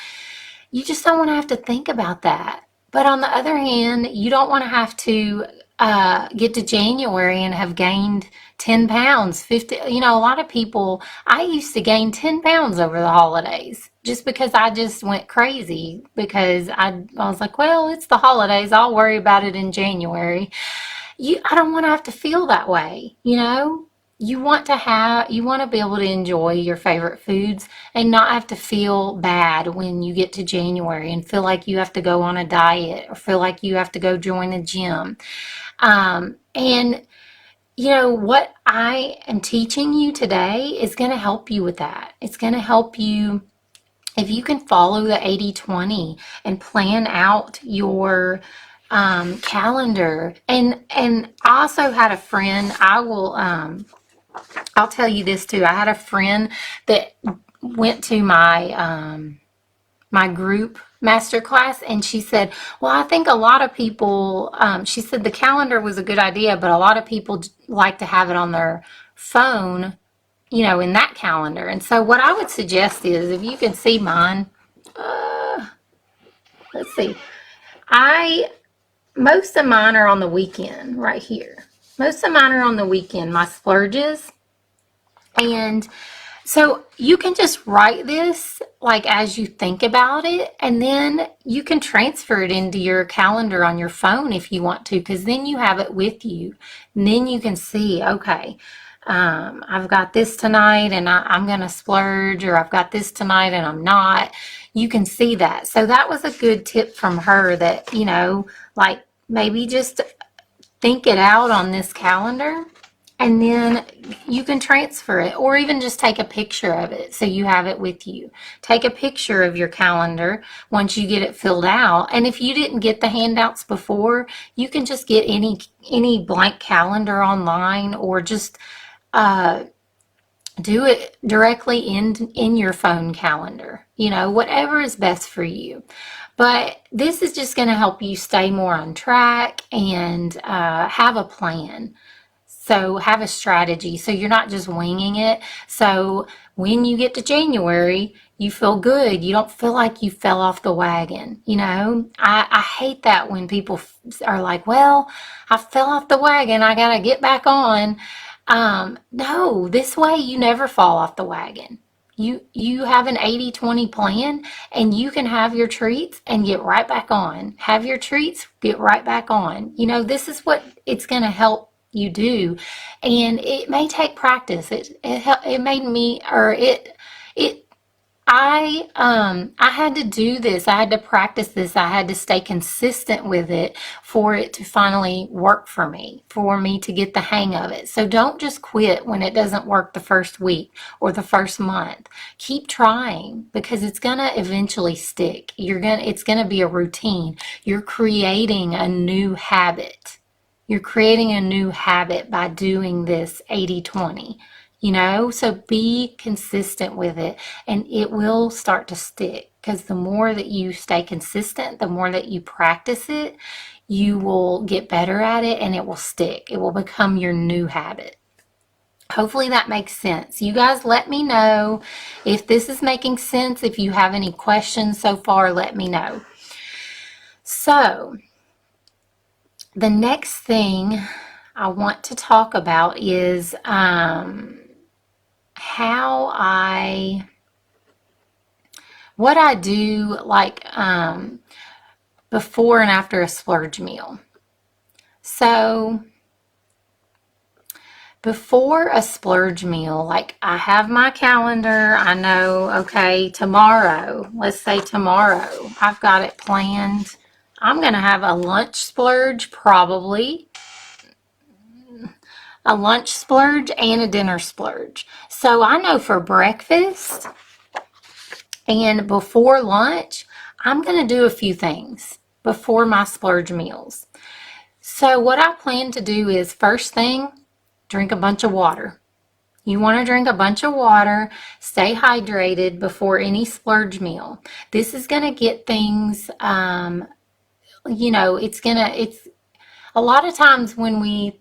You just don't want to have to think about that. But on the other hand, you don't want to have to get to January and have gained 10 pounds, 50. You know, a lot of people, I used to gain 10 pounds over the holidays just because I just went crazy because I was like, well, it's the holidays. I'll worry about it in January. I don't want to have to feel that way, you know? You want to be able to enjoy your favorite foods and not have to feel bad when you get to January and feel like you have to go on a diet or feel like you have to go join a gym. And you know, what I am teaching you today is going to help you with that. It's going to help you if you can follow the 80/20 and plan out your calendar. And I also had a friend, I'll tell you this too. I had a friend that went to my group masterclass, and she said, well, I think a lot of people, she said the calendar was a good idea, but a lot of people like to have it on their phone, you know, in that calendar. And so what I would suggest is, if you can see mine, let's see, I most of mine are on the weekend right here. Most of mine are on the weekend, my splurges. And so you can just write this like as you think about it, and then you can transfer it into your calendar on your phone if you want to, because then you have it with you. And then you can see, okay, I've got this tonight and I'm going to splurge, or I've got this tonight and I'm not. You can see that. So that was a good tip from her that, you know, like maybe just think it out on this calendar and then you can transfer it, or even just take a picture of it so you have it with you. Take a picture of your calendar once you get it filled out. And if you didn't get the handouts before, you can just get any blank calendar online, or just do it directly in your phone calendar. You know, whatever is best for you. But this is just going to help you stay more on track and have a plan. So have a strategy, so you're not just winging it. So when you get to January, you feel good. You don't feel like you fell off the wagon. You know, I hate that when people are like, well, I fell off the wagon, I got to get back on. No, this way you never fall off the wagon. You have an 80-20 plan, and you can have your treats and get right back on. Have your treats, get right back on. This is what it's going to help you do. And it may take practice. It made me, or it I had to do this. I had to practice this. I had to stay consistent with it for it to finally work for me, for me to get the hang of it. So don't just quit when it doesn't work the first week or the first month. Keep trying, because it's going to eventually stick. It's going to be a routine. You're creating a new habit. You're creating a new habit by doing this 80-20. So be consistent with it, and it will start to stick, because the more that you stay consistent, the more that you practice it, you will get better at it, and it will stick. It will become your new habit. Hopefully that makes sense. You guys, let me know if this is making sense. If you have any questions so far, let me know. So the next thing I want to talk about is what I do, like before and after a splurge meal. So before a splurge meal, like, I have my calendar. I know, okay, tomorrow, let's say tomorrow, I've got it planned. I'm going to have a lunch splurge, probably a lunch splurge and a dinner splurge. So I know for breakfast and before lunch, I'm going to do a few things before my splurge meals. So what I plan to do is, first thing, drink a bunch of water. You want to drink a bunch of water, stay hydrated before any splurge meal. This is going to get things, it's a lot of times when we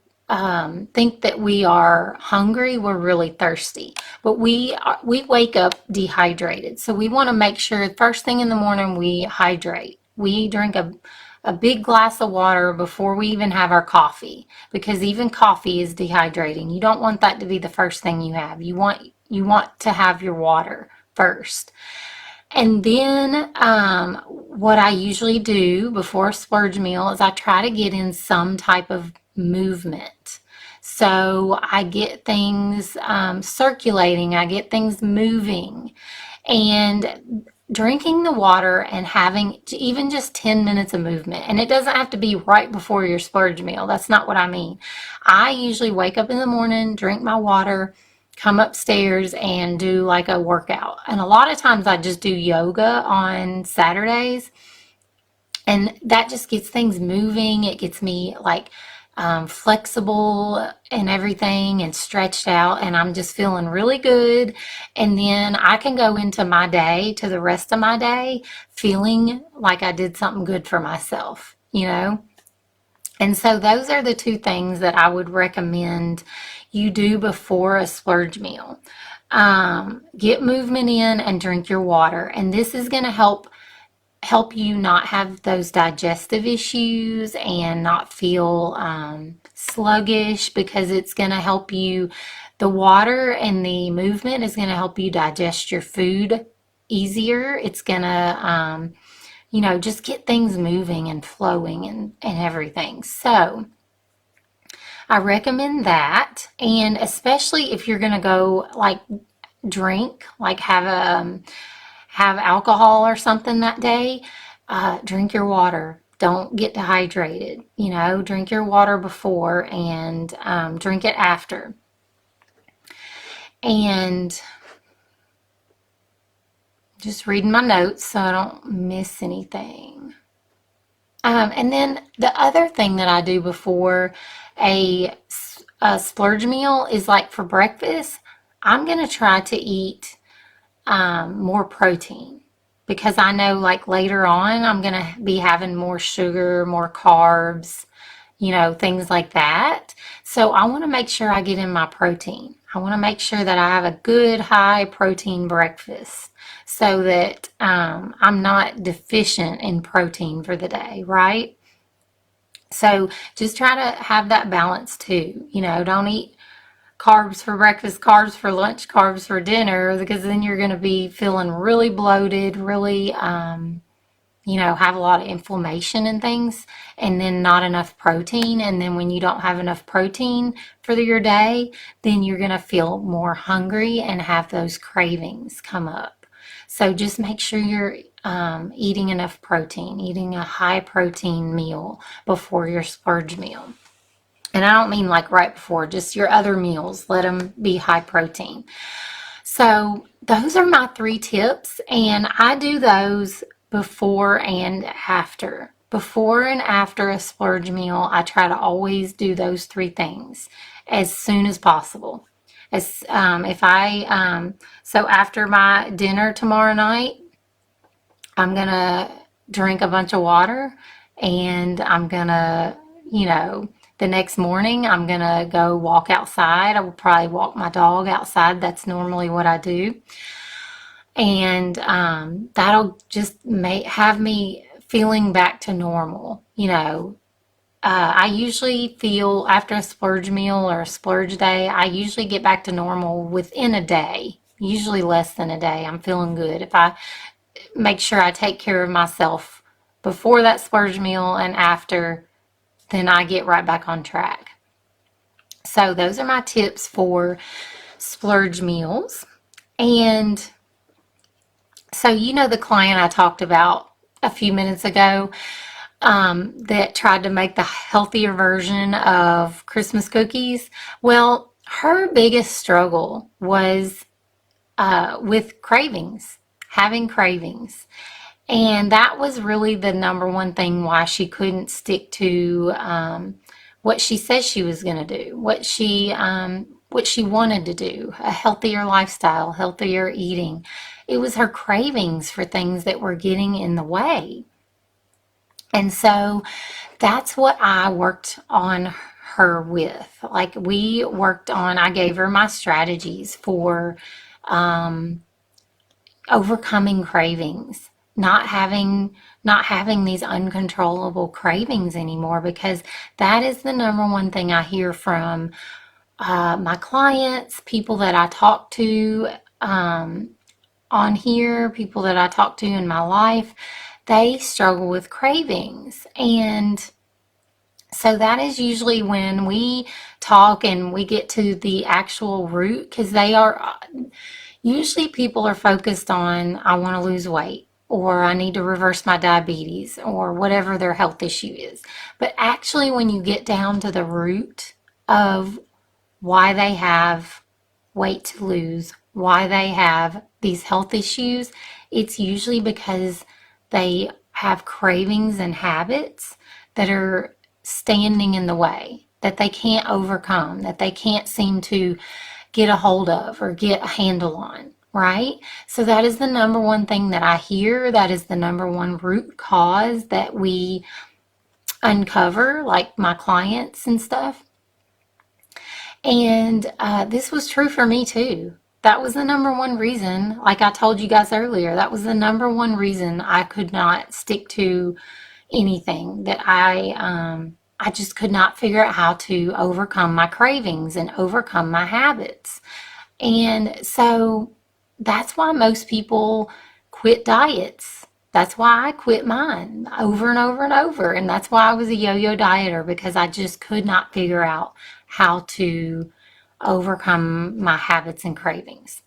think that we are hungry, we're really thirsty, but we wake up dehydrated. So we want to make sure first thing in the morning we hydrate. We drink a big glass of water before we even have our coffee, because even coffee is dehydrating. You don't want that to be the first thing you have. You want to have your water first. And then what I usually do before a splurge meal is I try to get in some type of movement. So I get things circulating, I get things moving, and drinking the water and having even just 10 minutes of movement. And it doesn't have to be right before your splurge meal. That's not what I mean. I usually wake up in the morning, drink my water, come upstairs and do like a workout. And a lot of times I just do yoga on Saturdays, and that just gets things moving. It gets me like flexible and everything, and stretched out, and I'm just feeling really good. And then I can go into my day, to the rest of my day, feeling like I did something good for myself. And so those are the two things that I would recommend you do before a splurge meal. Get movement in and drink your water. And this is going to help you not have those digestive issues and not feel sluggish, because it's going to help you. The water and the movement is going to help you digest your food easier. It's going to just get things moving and flowing and everything. So I recommend that. And especially if you're going to go like drink, like have alcohol or something that day, drink your water. Don't get dehydrated. Drink your water before, and drink it after. And just reading my notes so I don't miss anything. And then the other thing that I do before a splurge meal is, like, for breakfast, I'm going to try to eat more protein, because I know, like, later on I'm going to be having more sugar, more carbs, things like that. So I want to make sure I get in my protein. I want to make sure that I have a good high protein breakfast, so that I'm not deficient in protein for the day, right? So just try to have that balance too. Don't eat carbs for breakfast, carbs for lunch, carbs for dinner, because then you're going to be feeling really bloated, really, have a lot of inflammation and things, and then not enough protein. And then when you don't have enough protein for your day, then you're going to feel more hungry and have those cravings come up. So just make sure you're eating enough protein, eating a high protein meal before your splurge meal. And I don't mean like right before, just your other meals, let them be high protein. So those are my 3 tips, and I do those before and after. Before and after a splurge meal, I try to always do those 3 things as soon as possible. So after my dinner tomorrow night, I'm gonna drink a bunch of water, and I'm gonna, the next morning I'm gonna go walk outside. I will probably walk my dog outside. That's normally what I do. And that'll just have me feeling back to normal. I usually feel after a splurge meal or a splurge day, I usually get back to normal within a day, usually less than a day. I'm feeling good. If I make sure I take care of myself before that splurge meal and after, then I get right back on track. So those are my tips for splurge meals. And so the client I talked about a few minutes ago, that tried to make the healthier version of Christmas cookies. Well, her biggest struggle was with cravings, having cravings. And that was really the number one thing why she couldn't stick to what she said she was going to do, what she wanted to do, a healthier lifestyle, healthier eating. It was her cravings for things that were getting in the way. And so that's what I worked on her with. Like I gave her my strategies for overcoming cravings, not having these uncontrollable cravings anymore, because that is the number one thing I hear from my clients, people that I talk to on here, people that I talk to in my life. They struggle with cravings. And so that is usually when we talk and we get to the actual root, because usually people are focused on, I want to lose weight, or I need to reverse my diabetes, or whatever their health issue is. But actually, when you get down to the root of why they have weight to lose, why they have these health issues, it's usually because they have cravings and habits that are standing in the way, that they can't overcome, that they can't seem to get a hold of or get a handle on, right? So that is the number one thing that I hear. That is the number one root cause that we uncover, like my clients and stuff. And this was true for me too. That was the number one reason, like I told you guys earlier, that was the number one reason I could not stick to anything, that I just could not figure out how to overcome my cravings and overcome my habits. And so that's why most people quit diets. That's why I quit mine over and over and over. And that's why I was a yo-yo dieter, because I just could not figure out how to overcome my habits and cravings.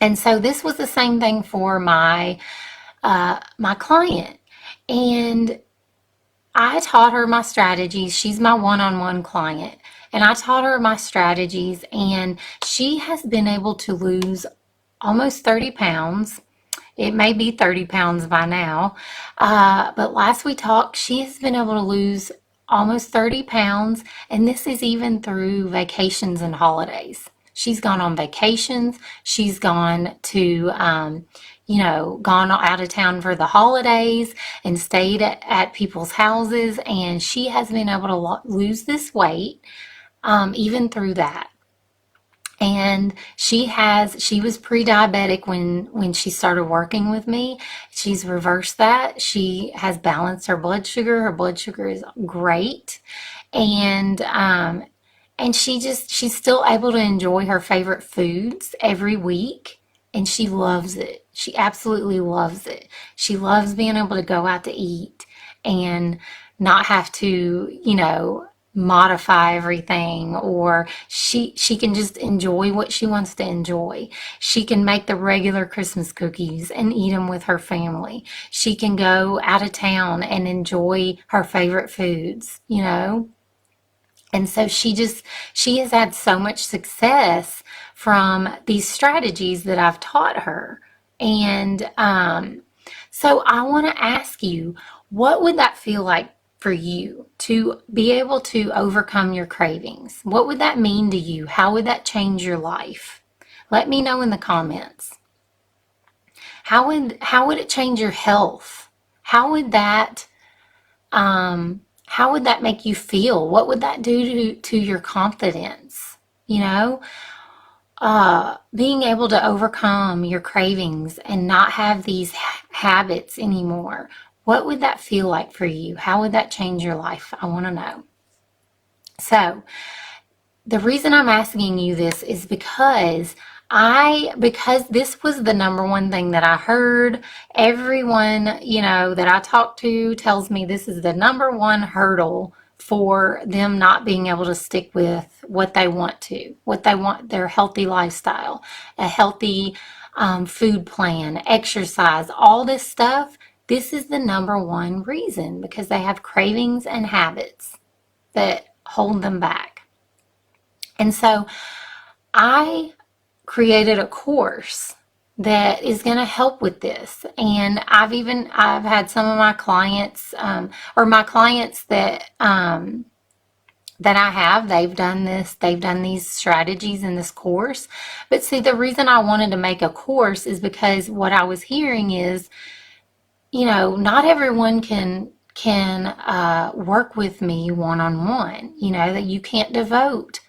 And so this was the same thing for my client. And I taught her my strategies. She's my one-on-one client. And I taught her my strategies, and she has been able to lose almost 30 pounds. It may be 30 pounds by now. But last we talked, she has been able to lose almost 30 pounds. And this is even through vacations and holidays. She's gone on vacations. She's gone to, gone out of town for the holidays and stayed at people's houses. And she has been able to lose this weight even through that. And she was pre-diabetic when she started working with me. She's reversed that. She has balanced her blood sugar. Her blood sugar is great. And And she's still able to enjoy her favorite foods every week. And she loves it. She absolutely loves it. She loves being able to go out to eat and not have to, modify everything, or she can just enjoy what she wants to enjoy. She can make the regular Christmas cookies and eat them with her family. She can go out of town and enjoy her favorite foods. And so she has had so much success from these strategies that I've taught her. And so I want to ask you, what would that feel like for you to be able to overcome your cravings? What would that mean to you? How would that change your life? Let me know in the comments. How would it change your health? How would that how would that make you feel? What would that do to your confidence? You know, being able to overcome your cravings and not have these habits anymore. What would that feel like for you? How would that change your life? I want to know. So, the reason I'm asking you this is because this was the number one thing that I heard. Everyone, that I talk to tells me this is the number one hurdle for them not being able to stick with what they want, their healthy lifestyle, a healthy food plan, exercise, all this stuff. This is the number one reason, because they have cravings and habits that hold them back. And so I created a course that is going to help with this. And I've had some of my clients, or my clients that I have, they've done this, they've done these strategies in this course. But see, the reason I wanted to make a course is because what I was hearing is, not everyone can work with me one-on-one. That you can't devote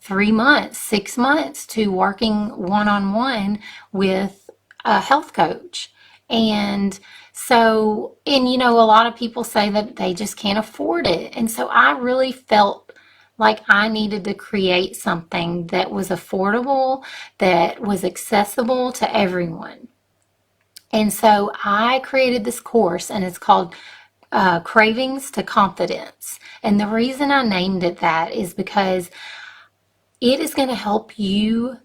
3 months, 6 months to working one-on-one with a health coach. And so, a lot of people say that they just can't afford it. And so I really felt like I needed to create something that was affordable, that was accessible to everyone. And so I created this course, and it's called Cravings to Confidence. And the reason I named it that is because it is going to help you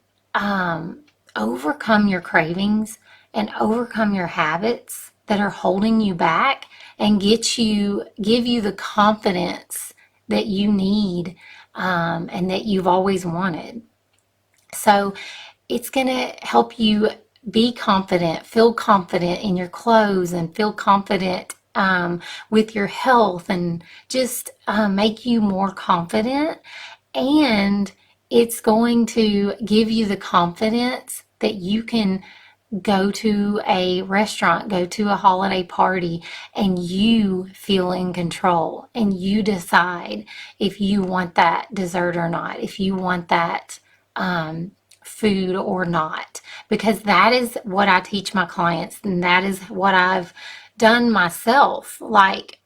overcome your cravings and overcome your habits that are holding you back, and give you the confidence that you need, and that you've always wanted. So it's going to help you be confident, feel confident in your clothes, and feel confident with your health, and just make you more confident. And it's going to give you the confidence that you can go to a restaurant, go to a holiday party, and you feel in control, and you decide if you want that dessert or not, if you want that food or not. Because that is what I teach my clients, and that is what I've done myself. Like,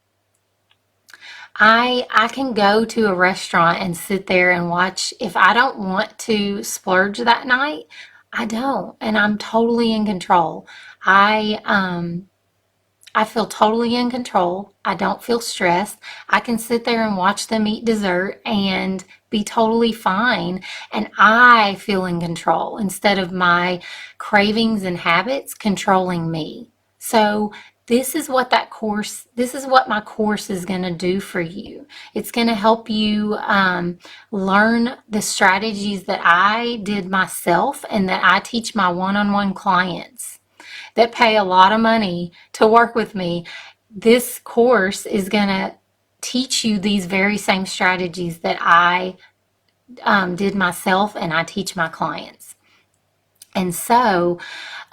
I can go to a restaurant and sit there and watch. If I don't want to splurge that night, I don't, and I'm totally in control. I feel totally in control. I don't feel stressed. I can sit there and watch them eat dessert and be totally fine. And I feel in control instead of my cravings and habits controlling me. So this is what my course is going to do for you. It's going to help you learn the strategies that I did myself and that I teach my one-on-one clients that pay a lot of money to work with me. This course is going to teach you these very same strategies that I did myself and I teach my clients. And so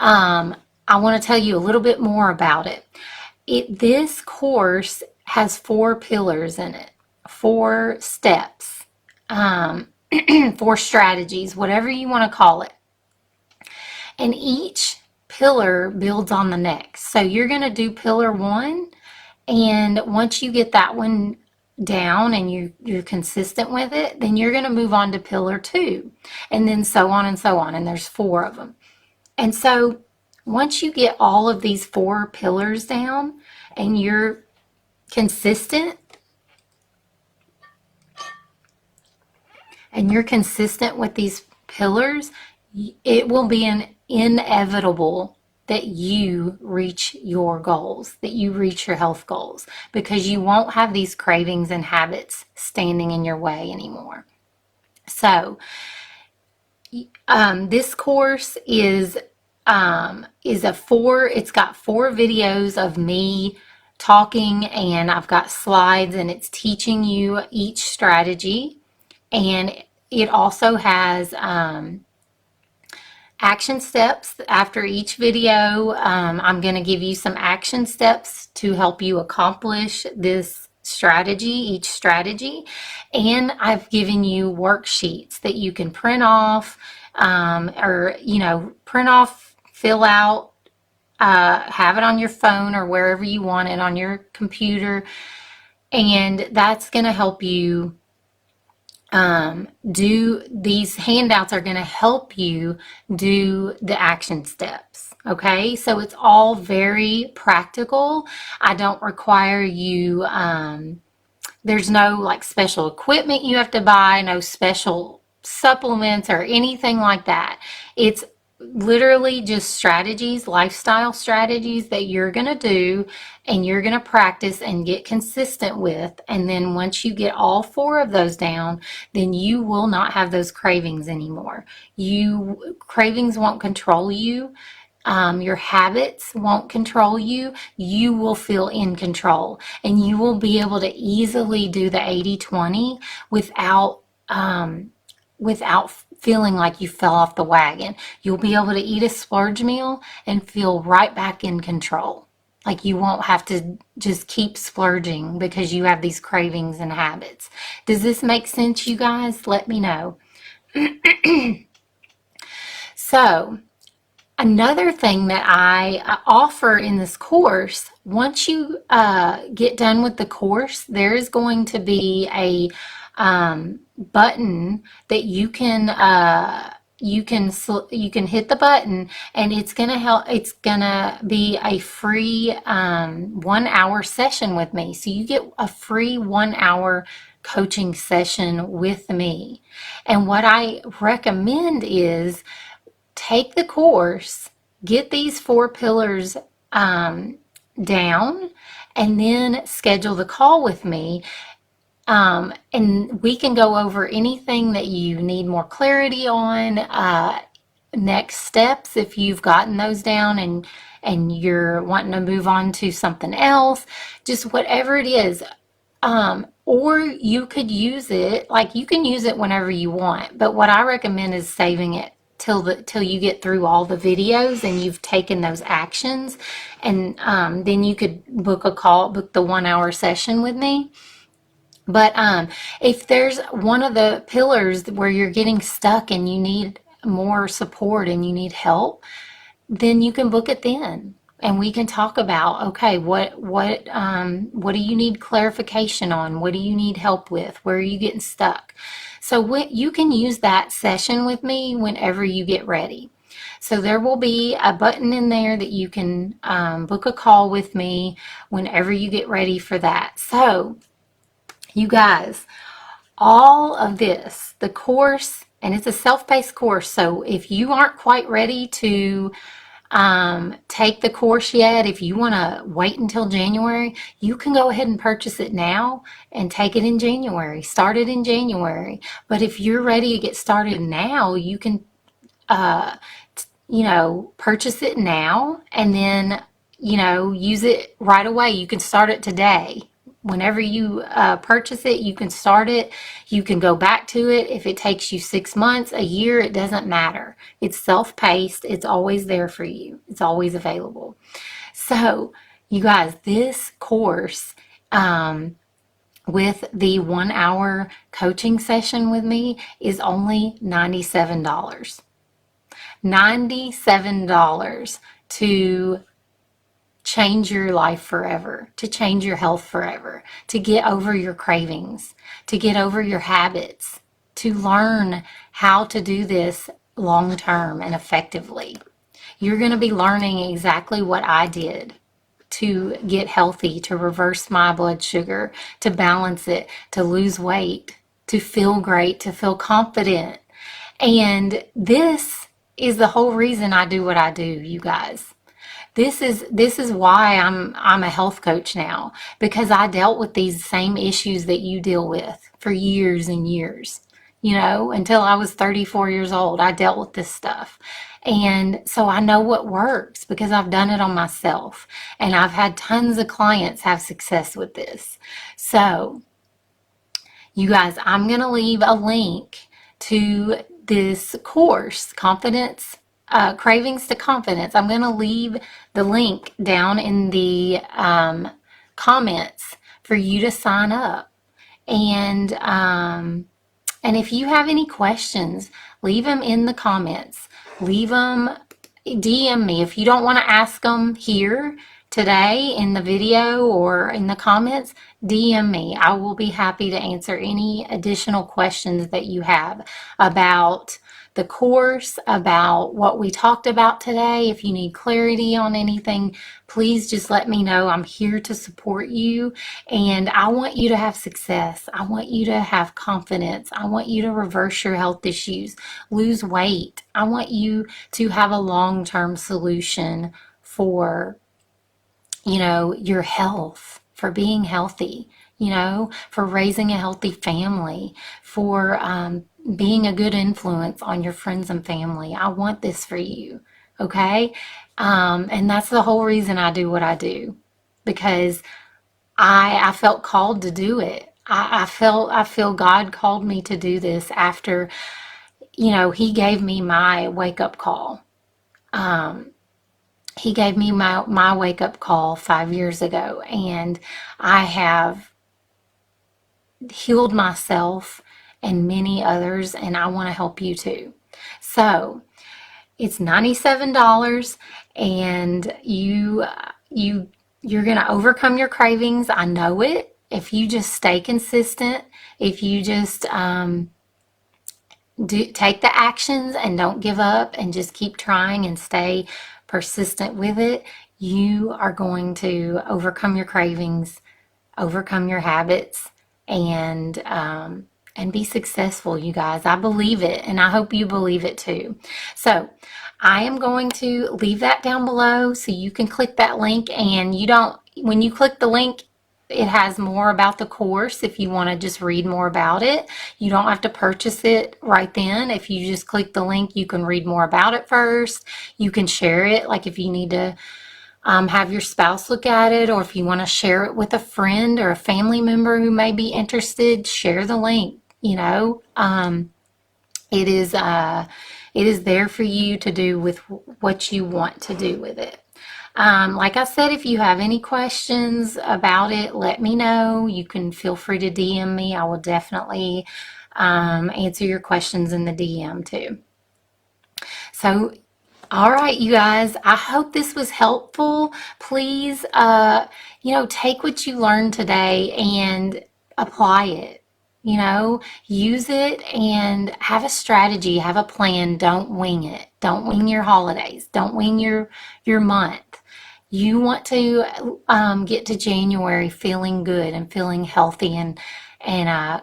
I want to tell you a little bit more about it. This course has 4 pillars in it, 4 steps, 4 strategies, whatever you want to call it. And each pillar builds on the next. So you're going to do pillar 1, and once you get that one down and you're consistent with it, then you're going to move on to pillar 2, and then so on and so on. And there's 4 of them. And so once you get all of these 4 pillars down and you're consistent with these pillars, it will be an inevitable that you reach your goals, that you reach your health goals, because you won't have these cravings and habits standing in your way anymore. So this course is it's got 4 videos of me talking, and I've got slides, and it's teaching you each strategy, and it also has action steps after each video. I'm going to give you some action steps to help you accomplish this strategy, each strategy. And I've given you worksheets that you can print off, print off, fill out, have it on your phone or wherever you want it, on your computer. And that's going to help you do these handouts are going to help you do the action steps. Okay, so it's all very practical. I don't require you, there's no like special equipment you have to buy, no special supplements or anything like that. It's literally just strategies, lifestyle strategies that you're going to do and you're going to practice and get consistent with. And then once you get all 4 of those down, then you will not have those cravings anymore. Cravings won't control you. Your habits won't control you. You will feel in control, and you will be able to easily do the 80-20 without feeling like you fell off the wagon. You'll be able to eat a splurge meal and feel right back in control. Like you won't have to just keep splurging because you have these cravings and habits. Does this make sense, you guys? Let me know. So, another thing that I offer in this course, once you get done with the course, there is going to be a button that you can hit the button, and it's gonna be a free 1-hour session with me. So you get a free 1-hour coaching session with me. And what I recommend is take the course, get these 4 pillars down, and then schedule the call with me. And we can go over anything that you need more clarity on, next steps if you've gotten those down and you're wanting to move on to something else, just whatever it is. Or you could use it, like you can use it whenever you want, but what I recommend is saving it till you get through all the videos and you've taken those actions, and then you could book the 1-hour session with me. But if there's one of the pillars where you're getting stuck and you need more support and you need help, then you can book it then. And we can talk about, okay, what do you need clarification on? What do you need help with? Where are you getting stuck? So you can use that session with me whenever you get ready. So there will be a button in there that you can book a call with me whenever you get ready for that. So you guys, all of this, the course, and it's a self-paced course, so if you aren't quite ready to take the course yet, if you want to wait until January, you can go ahead and purchase it now and take it in January. Start it in January. But if you're ready to get started now, you can purchase it now and then use it right away. You can start it today. Whenever you purchase it, you can start it. You can go back to it. If it takes you 6 months, a year, it doesn't matter. It's self-paced. It's always there for you. It's always available. So, you guys, this course with the 1-hour coaching session with me is only $97. $97 to change your life forever, to change your health forever, to get over your cravings, to get over your habits, to learn how to do this long term and effectively. You're going to be learning exactly what I did to get healthy, to reverse my blood sugar, to balance it, to lose weight, to feel great, to feel confident. And this is the whole reason I do what I do, you guys. This is why I'm a health coach now, because I dealt with these same issues that you deal with for years and years. Until I was 34 years old, I dealt with this stuff. And so I know what works because I've done it on myself. And I've had tons of clients have success with this. So, you guys, I'm going to leave a link to this course, Cravings to Confidence. I'm going to leave the link down in the comments for you to sign up. And if you have any questions, leave them in the comments. Leave them, DM me. If you don't want to ask them here today in the video or in the comments, DM me. I will be happy to answer any additional questions that you have about the course, about what we talked about today. If you need clarity on anything, please just let me know. I'm here to support you, and I want you to have success. I want you to have confidence. I want you to reverse your health issues, lose weight. I want you to have a long-term solution for your health, for being healthy, for raising a healthy family, for being a good influence on your friends and family. I want this for you, okay? And that's the whole reason I do what I do, because I felt called to do it. I feel God called me to do this after, He gave me my wake-up call. He gave me my wake-up call 5 years ago, and I have healed myself and many others, and I want to help you too. So it's $97, and you're going to overcome your cravings. I know it. If you just stay consistent, if you just take the actions and don't give up and just keep trying and stay persistent with it, you are going to overcome your cravings, overcome your habits, and be successful, you guys. I believe it, and I hope you believe it too. So I am going to leave that down below so you can click that link, and when you click the link, it has more about the course if you want to just read more about it. You don't have to purchase it right then. If you just click the link, you can read more about it first. You can share it, like if you need to have your spouse look at it, or if you want to share it with a friend or a family member who may be interested, share the link. It is there for you to do with what you want to do with it. Like I said, if you have any questions about it, let me know. You can feel free to DM me. I will definitely answer your questions in the DM too. So, all right, you guys, I hope this was helpful. Please, take what you learned today and apply it. Use it and have a strategy, have a plan. Don't wing it. Don't wing your holidays. Don't wing your month. You want to get to January feeling good and feeling healthy and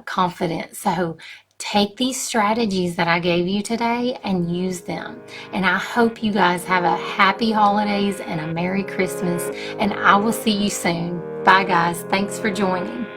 confident. So take these strategies that I gave you today and use them. And I hope you guys have a happy holidays and a Merry Christmas. And I will see you soon. Bye, guys. Thanks for joining.